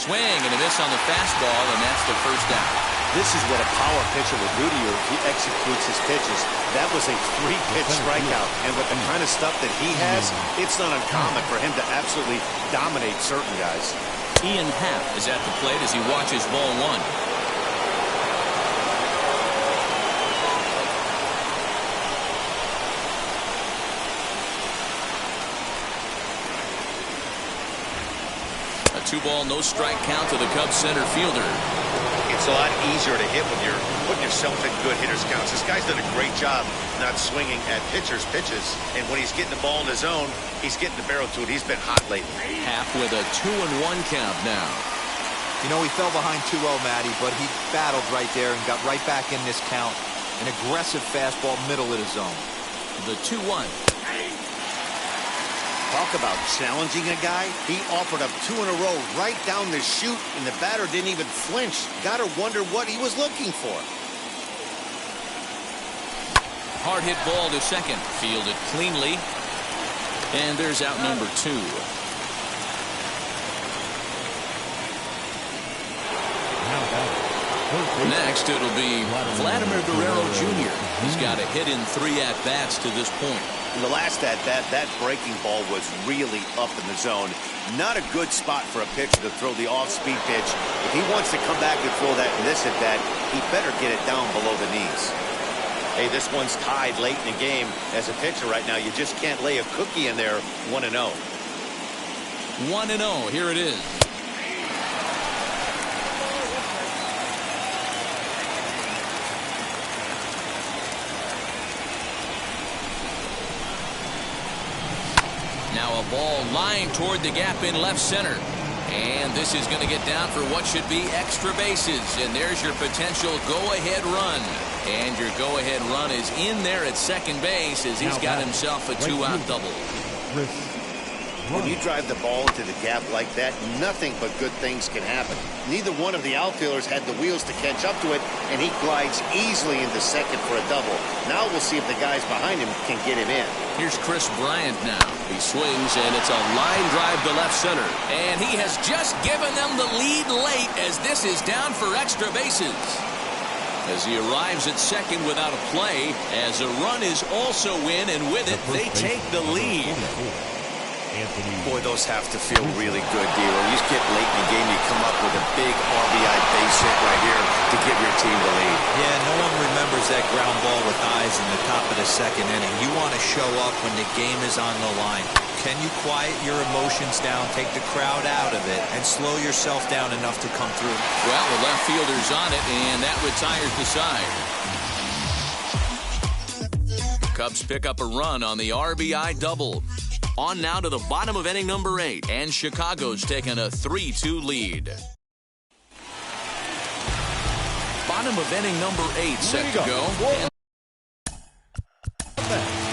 Swing and a miss on the fastball, and that's the first out. This is what a power pitcher will do to you if he executes his pitches. That was a 3-pitch strikeout, and with the kind of stuff that he has, it's not uncommon for him to absolutely dominate certain guys. Ian Happ is at the plate as he watches ball 1. A 2-ball, no strike count to the Cubs center fielder. It's a lot easier to hit when you're putting yourself in good hitters counts. This guy's done a great job not swinging at pitchers' pitches. And when he's getting the ball in his zone, he's getting the barrel to it. He's been hot lately. Happ with a 2-1 count now. You know, he fell behind 2-0, Matty, but he battled right there and got right back in this count. An aggressive fastball middle of the zone. The 2-1. Talk about challenging a guy. He offered up 2 in a row right down the chute, and the batter didn't even flinch. Gotta wonder what he was looking for. Hard hit ball to second. Fielded cleanly. And there's out number 2. Next, it'll be Vladimir Guerrero Jr. He's got a hit in 3 at-bats to this point. In the last at-bat, that breaking ball was really up in the zone. Not a good spot for a pitcher to throw the off-speed pitch. If he wants to come back and throw that in this at-bat, he better get it down below the knees. Hey, this one's tied late in the game. As a pitcher right now, you just can't lay a cookie in there 1-0. 1-0, here it is. Now a ball lined toward the gap in left center. And this is going to get down for what should be extra bases. And there's your potential go-ahead run. And your go-ahead run is in there at second base as he's got himself a 2-out double. When you drive the ball into the gap like that, nothing but good things can happen. Neither one of the outfielders had the wheels to catch up to it, and he glides easily into second for a double. Now we'll see if the guys behind him can get him in. Here's Chris Bryant now. He swings, and it's a line drive to left center. And he has just given them the lead late as this is down for extra bases. As he arrives at second without a play, as a run is also in, and with it, they take the lead. Anthony. Boy, those have to feel really good, D'Lo. You get late in the game, you come up with a big RBI base hit right here to give your team the lead. Yeah, no one remembers that ground ball with eyes in the top of the second inning. You want to show up when the game is on the line. Can you quiet your emotions down, take the crowd out of it, and slow yourself down enough to come through? Well, the left fielder's on it, and that retires the side. Cubs pick up a run on the RBI double. On now to the bottom of inning number 8, and Chicago's taking a 3-2 lead. Bottom of inning number 8 set to go.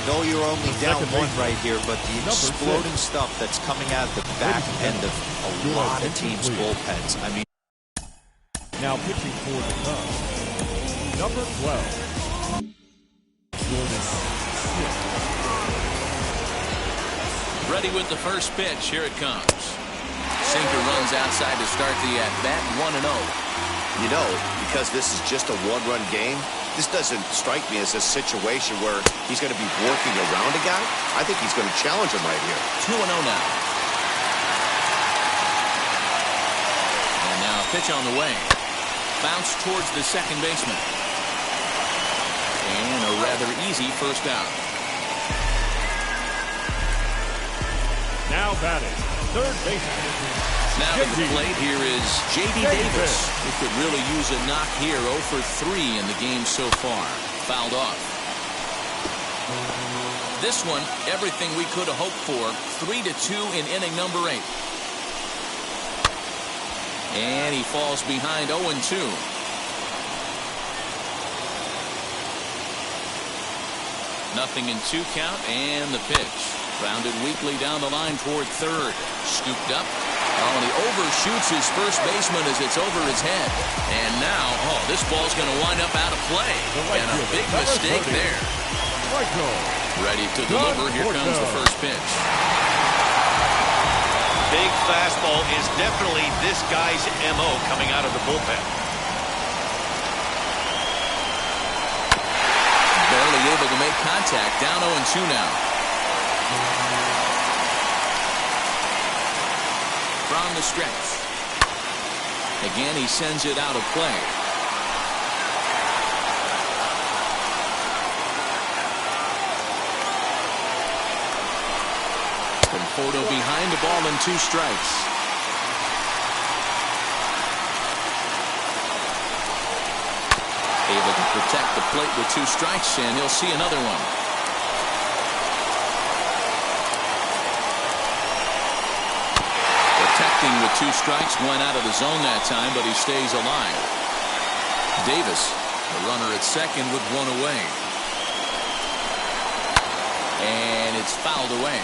No, you're only down one right here, but the exploding stuff that's coming out of the back end of a lot of teams' bullpens. I mean, now pitching for the Cubs, number 12, Jordan Smith. Ready with the first pitch. Here it comes. Sinker runs outside to start the at-bat, 1-0. You know, because this is just a one-run game, this doesn't strike me as a situation where he's going to be working around a guy. I think he's going to challenge him right here. 2-0 now. And now a pitch on the way. Bounce towards the second baseman. And a rather easy first out. Now batting, third baseman. Now to the plate here is J.D. Davis. He could really use a knock here. 0 for 3 in the game so far. Fouled off. This one, everything we could have hoped for. 3-2 in inning number 8. And he falls behind 0-2. Nothing in 2 count, and the pitch. Grounded weakly down the line toward third. Scooped up. Oh, and he overshoots his first baseman as it's over his head. And now, this ball's going to wind up out of play. And a big mistake there. Ready to deliver. Here comes the first pitch. Big fastball is definitely this guy's MO coming out of the bullpen. Barely able to make contact. Down 0-2 now. From the stretch. Again, he sends it out of play. Conforto behind the ball and 2 strikes. Able to protect the plate with 2 strikes, and he'll see another one. Protecting with 2 strikes, went out of the zone that time, but he stays alive. Davis, the runner at second with 1 away. And it's fouled away.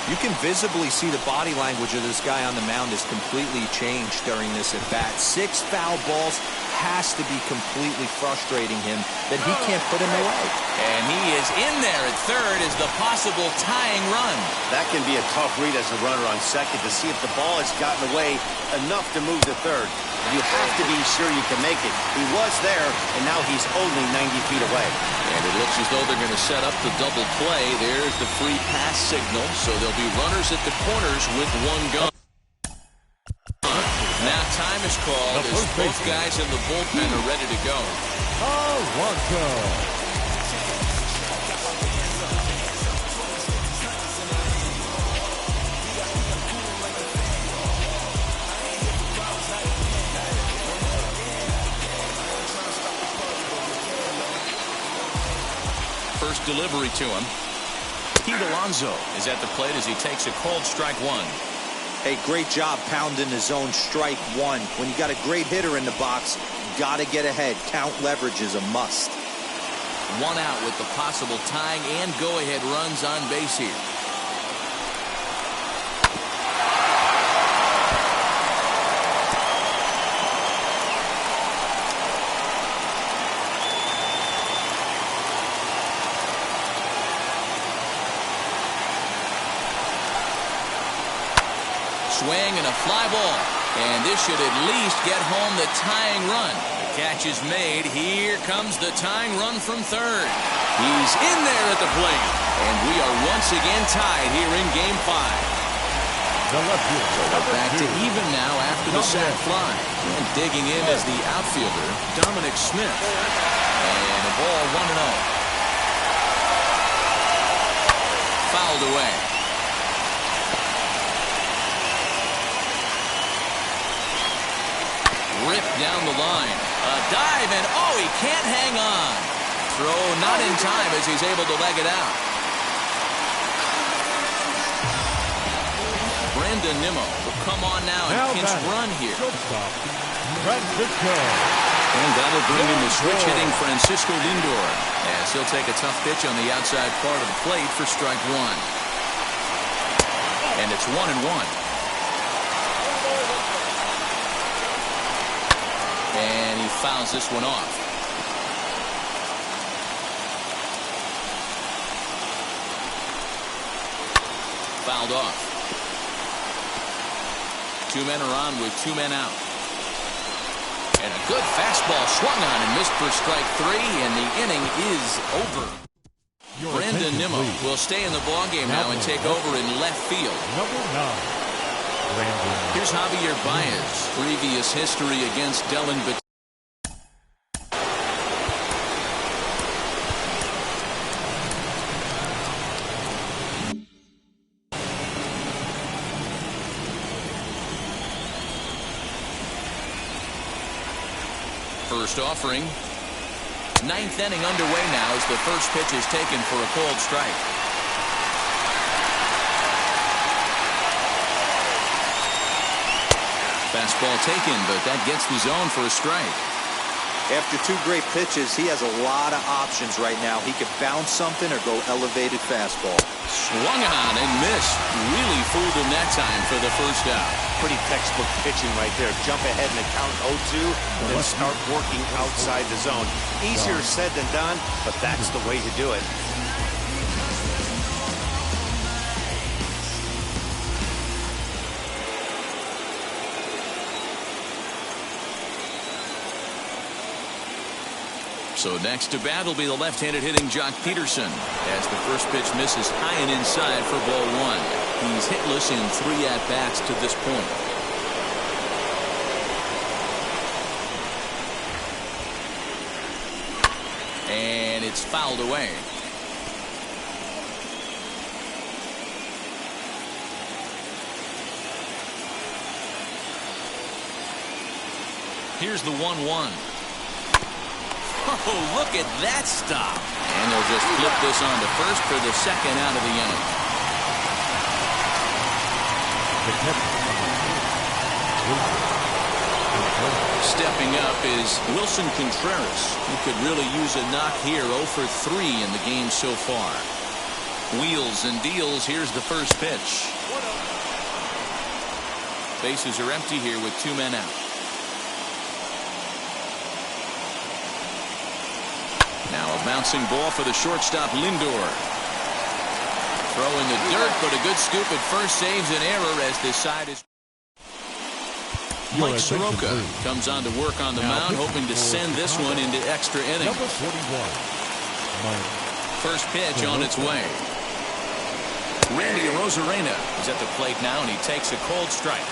you can visibly see the body language of this guy on the mound is completely changed during this at bat. 6 foul balls has to be completely frustrating him that he can't put him away. And he is in there at third as the possible tying run. That can be a tough read as a runner on second to see if the ball has gotten away enough to move to third. You have to be sure you can make it. He was there, and now he's only 90 feet away. And it looks as though they're going to set up the double play. There's the free pass signal, so there'll be runners at the corners with 1 gun. Now time is called as both guys in the bullpen are ready to go. First delivery to him. Pete Alonso is at the plate as he takes a called strike 1. Hey, great job pounding his zone strike 1. When you got a great hitter in the box, got to get ahead. Count leverage is a must. 1 out with the possible tying and go-ahead runs on base here. Swing and a fly ball. And this should at least get home the tying run. catch is made. Here comes the tying run from third. He's in there at the plate. And we are once again tied here in Game 5. The left fielder, So we're back to even now after the sac fly. And digging in is the outfielder, Dominic Smith. And a ball 1-0. Fouled away. Ripped down the line. A dive, and oh, he can't hang on. Throw not in time as he's able to leg it out. Brandon Nimmo will come on now and pinch run here. Shortstop, Francisco. And that'll bring in the switch-hitting Francisco Lindor, as he'll take a tough pitch on the outside part of the plate for strike one. And it's 1-1. And he fouls this one off. Fouled off. 2 men are on with 2 men out. And a good fastball swung on and missed for strike 3, and the inning is over. Brandon Nimmo will stay in the ballgame now and take over in left field. Number 9. Brandon. Here's Javier Baez. Previous history against Dellin Bat. First offering. 9th inning underway now as the first pitch is taken for a called strike. Fastball taken, but that gets the zone for a strike. After 2 great pitches, he has a lot of options right now. He could bounce something or go elevated fastball. Swung on and missed. Really fooled him that time for the first out. Pretty textbook pitching right there. Jump ahead in the count 0-2 and then start working outside the zone. Easier said than done, but that's the way to do it. So next to bat will be the left-handed hitting Jock Peterson, as the first pitch misses high and inside for ball 1. He's hitless in 3 at-bats to this point. And it's fouled away. Here's the 1-1. Oh, look at that stop. And they'll just flip this on to first for the second out of the inning. Stepping up is Wilson Contreras, who could really use a knock here. 0 for 3 in the game so far. Wheels and deals. Here's the first pitch. Bases are empty here with 2 men out. Now a bouncing ball for the shortstop Lindor. Throw in the dirt, but a good scoop at first saves an error as this side is. Mike Soroka comes on to work on the mound, hoping to send this one into extra innings. Number 41. First pitch on its way. Randy Arozarena is at the plate now, and he takes a cold strike.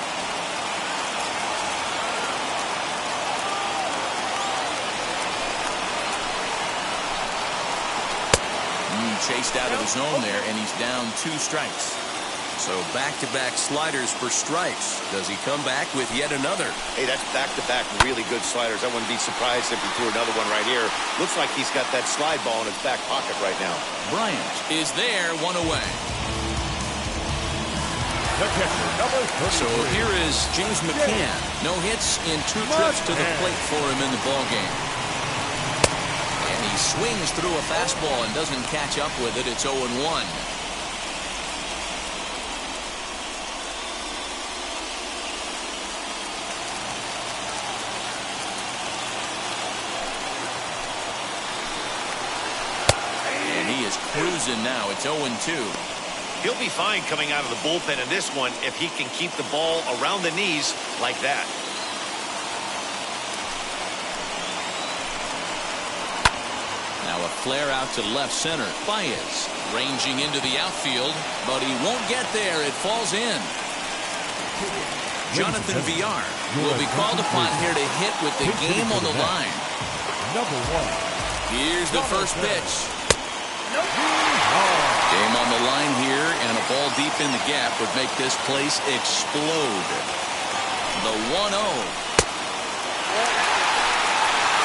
Chased out of the zone there, and he's down 2 strikes. So back-to-back sliders for strikes. Does he come back with yet another? Hey, that's back-to-back really good sliders. I wouldn't be surprised if he threw another one right here. Looks like he's got that slide ball in his back pocket right now. Bryant is there, 1 away. The catcher, number 33. So here is James McCann. No hits in 2 trips to the plate for him in the ballgame. He swings through a fastball and doesn't catch up with it. It's 0-1. And he is cruising now. It's 0-2. He'll be fine coming out of the bullpen in this one if he can keep the ball around the knees like that. flare out to left center. Baez ranging into the outfield, but he won't get there. It falls in. Jonathan Villar will be called upon here to hit with the game on the line. Number 1. Here's the first pitch. Game on the line here, and a ball deep in the gap would make this place explode. The 1-0.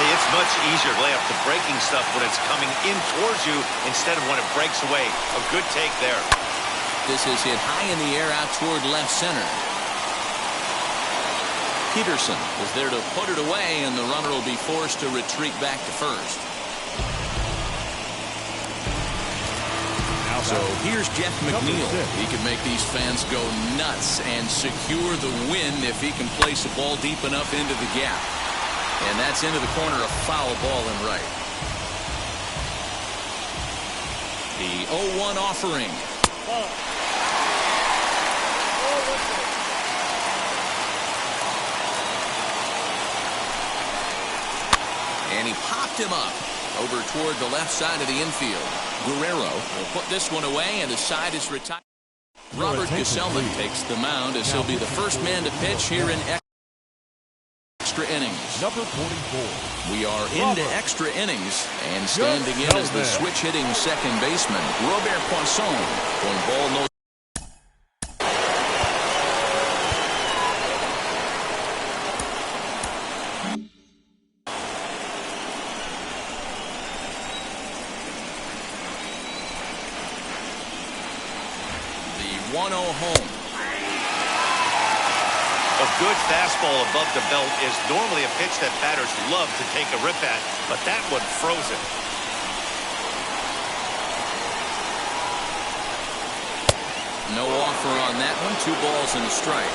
It's much easier to lay up the breaking stuff when it's coming in towards you instead of when it breaks away. A good take there. This is hit high in the air out toward left center. Peterson is there to put it away, and the runner will be forced to retreat back to first. So here's Jeff McNeil. He can make these fans go nuts and secure the win if he can place a ball deep enough into the gap. And that's into the corner, a foul ball and right. The 0-1 offering. And he popped him up over toward the left side of the infield. Guerrero will put this one away, and the side is retired. Robert Gesellman takes the mound as he'll be the first man to pitch here in extra innings. Number 44. We are into extra innings, and standing in as the switch-hitting second baseman, Robert Poisson. One ball, no. The 1-0 home. A good fastball above the belt is normally a pitch that batters love to take a rip at, but that one froze it. No offer on that one. 2 balls and a strike.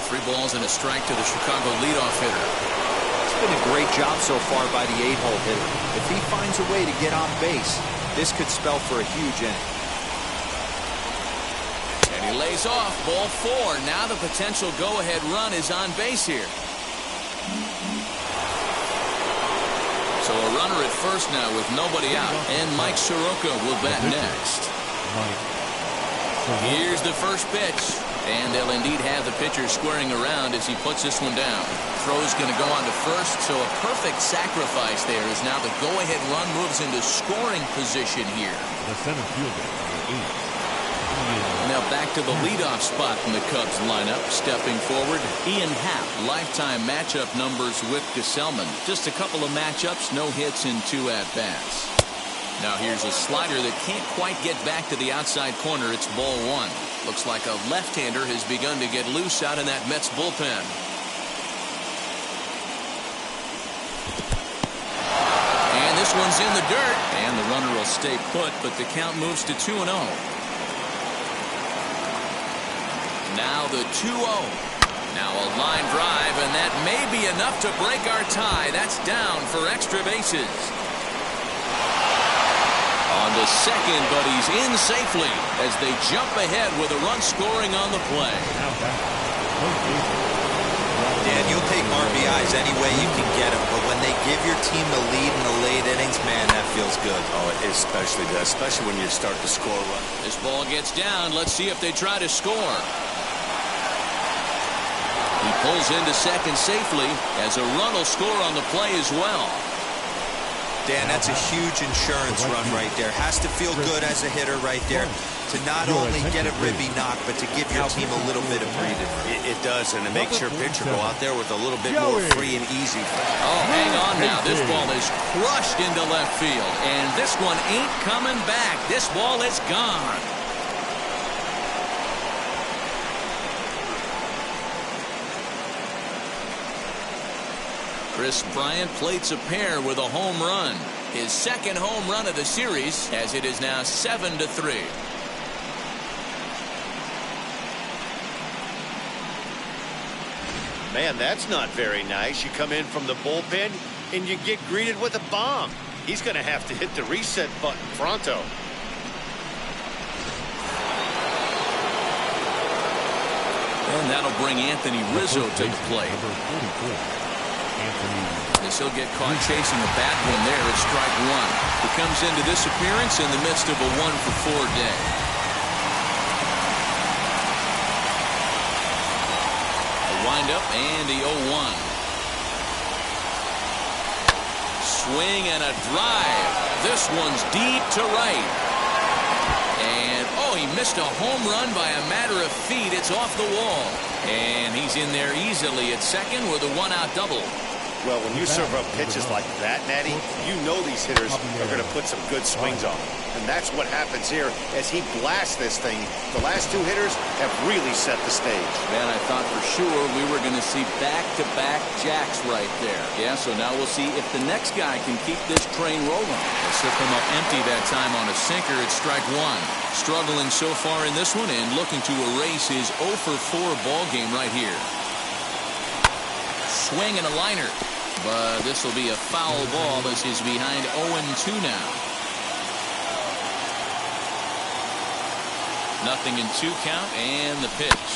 Three balls and a strike to the Chicago leadoff hitter. It's been a great job so far by the 8-hole hitter. If he finds a way to get on base, this could spell for a huge inning. And he lays off. Ball 4. Now the potential go-ahead run is on base here. So a runner at first now with nobody out. And Mike Soroka will bat next. Here's the first pitch. And they'll indeed have the pitcher squaring around as he puts this one down. Throw's going to go on to first, so a perfect sacrifice there as now the go-ahead run moves into scoring position here. The center fielder, number 8. Now back to the leadoff spot in the Cubs lineup. Stepping forward, Ian Happ. Lifetime matchup numbers with Gesellman. Just a couple of matchups, no hits in 2 at-bats. Now here's a slider that can't quite get back to the outside corner. It's ball 1. Looks like a left-hander has begun to get loose out in that Mets bullpen. And this one's in the dirt. And the runner will stay put, but the count moves to 2-0. Now the 2-0. Now a line drive, and that may be enough to break our tie. That's down for extra bases. On to second, but he's in safely as they jump ahead with a run scoring on the play. Dan, you'll take RBIs any way you can get them, but when they give your team the lead in the late innings, man, that feels good. Oh, it especially does, especially when you start to score run. This ball gets down. Let's see if they try to score. He pulls into second safely as a run will score on the play as well. Dan, that's a huge insurance run right there. Has to feel good as a hitter right there to not only get a ribby knock, but to give your team a little bit of breathing. It does, and it makes your pitcher go out there with a little bit more free and easy. Oh, hang on now. This ball is crushed into left field, and this one ain't coming back. This ball is gone. Chris Bryant plates a pair with a home run. His second home run of the series, as it is now 7-3. Man, that's not very nice. You come in from the bullpen and you get greeted with a bomb. He's going to have to hit the reset button pronto. And that'll bring Anthony Rizzo to the plate. As he'll get caught chasing a bad one there at strike one. He comes into this appearance in the midst of a 1-for-4 day. A windup and the 0-1. Swing and a drive. This one's deep to right. And, oh, he missed a home run by a matter of feet. It's off the wall. And he's in there easily at second with a one-out double. Well, when you serve up pitches like that, Natty, you know these hitters are going to put some good swings on. And that's what happens here as he blasts this thing. The last two hitters have really set the stage. Man, I thought for sure we were going to see back-to-back jacks right there. Yeah, so now we'll see if the next guy can keep this train rolling. He'll come up empty that time on a sinker at strike one. Struggling so far in this one and looking to erase his 0-for-4 ball game right here. Swing and a liner. But this will be a foul ball as he's behind 0-2 now. Nothing in 2 count and the pitch.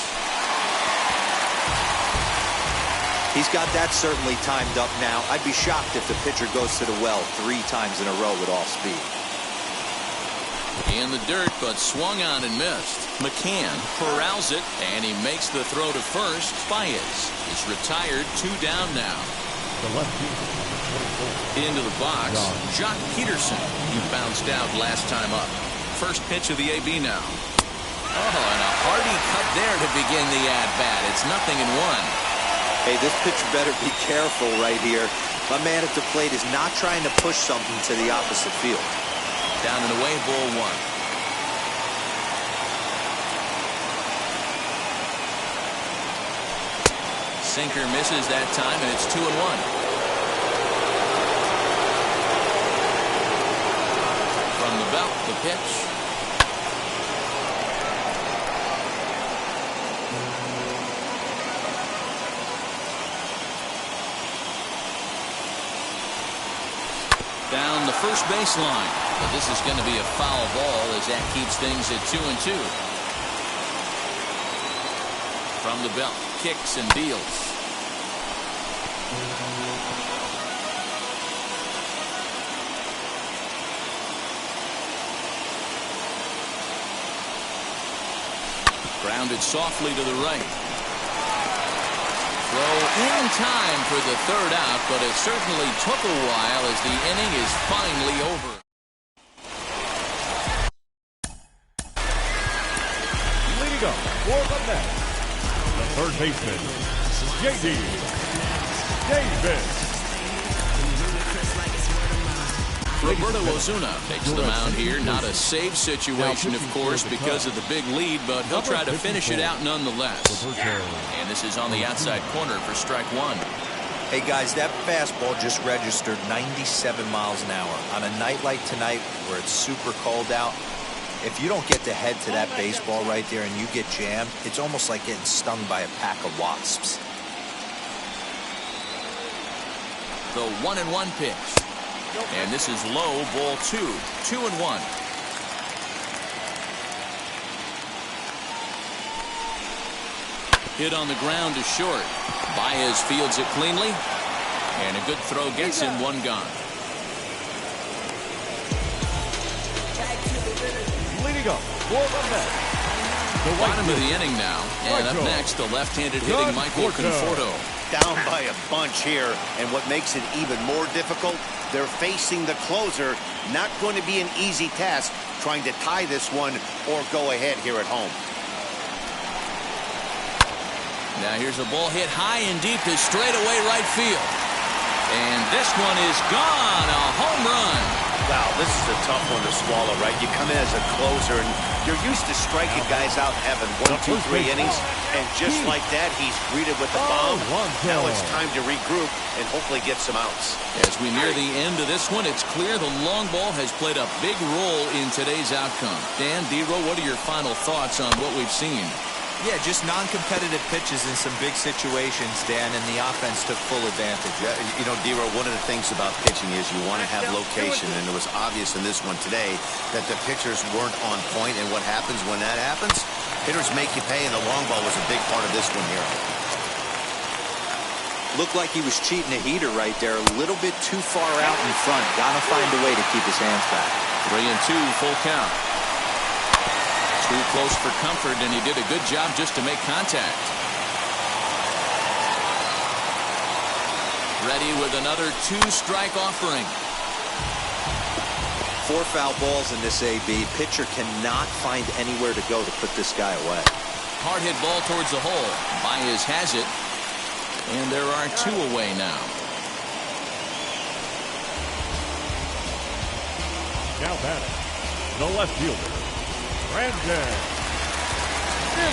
He's got that certainly timed up now. I'd be shocked if the pitcher goes to the well 3 times in a row with off speed. In the dirt, but swung on and missed. McCann corrals it, and he makes the throw to first. Baez is retired, 2 down now. Into the box, Jock Peterson. He bounced out last time up. First pitch of the AB now. Oh, and a hearty cut there to begin the at-bat. It's 0-1. Hey, this pitcher better be careful right here. My man at the plate is not trying to push something to the opposite field. Down and away, ball 1. Sinker misses that time, and it's 2-1. From the belt, the pitch. Down the first baseline. But this is going to be a foul ball as that keeps things at 2-2. From the belt, kicks and deals. Grounded softly to the right. Throw in time for the 3rd out, but it certainly took a while as the inning is finally over. Leading up for the next, the third baseman, J.D. Davis. Roberto Osuna takes the mound here. Not a save situation, of course, because of the big lead, but he'll try to finish it out nonetheless. And this is on the outside corner for strike 1. Hey, guys, that fastball just registered 97 miles an hour. On a night like tonight where it's super cold out, if you don't get to head to that baseball right there and you get jammed, it's almost like getting stung by a pack of wasps. The 1-1 pitch. And this is low, ball 2. 2-1. Hit on the ground to short. Baez fields it cleanly. And a good throw gets him 1 gone. Leading up for the next, the Bottom of the inning now. And up next, the left-handed hitting Michael Conforto. Down by a bunch here, and what makes it even more difficult, they're facing the closer. Not going to be an easy task trying to tie this one or go ahead here at home. Now here's a ball hit high and deep to straightaway right field. And this one is gone. A home run. Wow, this is a tough one to swallow, right? You come in as a closer, and you're used to striking guys out having 1, 2, 3 innings, and just like that, he's greeted with the bomb. Now it's time to regroup and hopefully get some outs. As we near the end of this one, it's clear the long ball has played a big role in today's outcome. Dan, D-Row, what are your final thoughts on what we've seen? Yeah, just non-competitive pitches in some big situations, Dan, and the offense took full advantage. You know, D-Row, one of the things about pitching is you want to have location, and it was obvious in this one today that the pitchers weren't on point, and what happens when that happens? Hitters make you pay, and the long ball was a big part of this one here. Looked like he was cheating a heater right there. A little bit too far out in front. Gotta find a way to keep his hands back. 3-2, full count. Too close for comfort, and he did a good job just to make contact. Ready with another 2-strike offering. 4 foul balls in this AB. Pitcher cannot find anywhere to go to put this guy away. Hard hit ball towards the hole. Baez has it. And there are 2 away now. Now batting, the left fielder, Brandon Nimmo.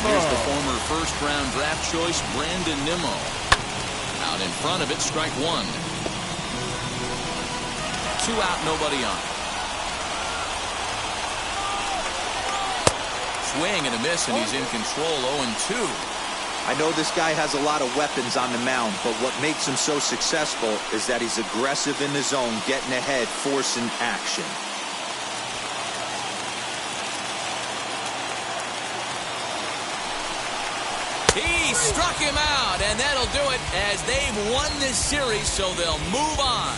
Here's the former first-round draft choice, Brandon Nimmo. Out in front of it, strike 1. 2 out, nobody on. Swing and a miss, and he's in control. 0-2. I know this guy has a lot of weapons on the mound, but what makes him so successful is that he's aggressive in the zone, getting ahead, forcing action. He struck him out, and that'll do it as they've won this series, so they'll move on.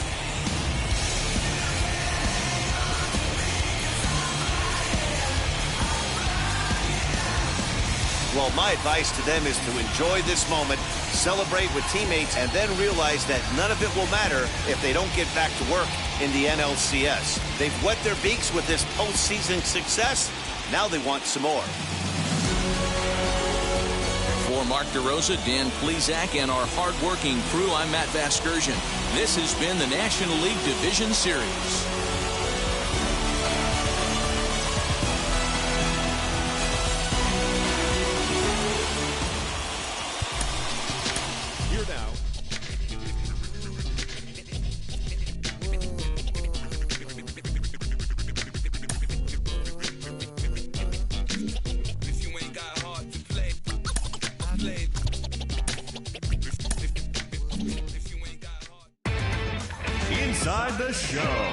Well, my advice to them is to enjoy this moment, celebrate with teammates, and then realize that none of it will matter if they don't get back to work in the NLCS. They've wet their beaks with this postseason success. Now they want some more. For Mark DeRosa, Dan Plesac, and our hard-working crew, I'm Matt Vasgersian. This has been the National League Division Series. Inside the show.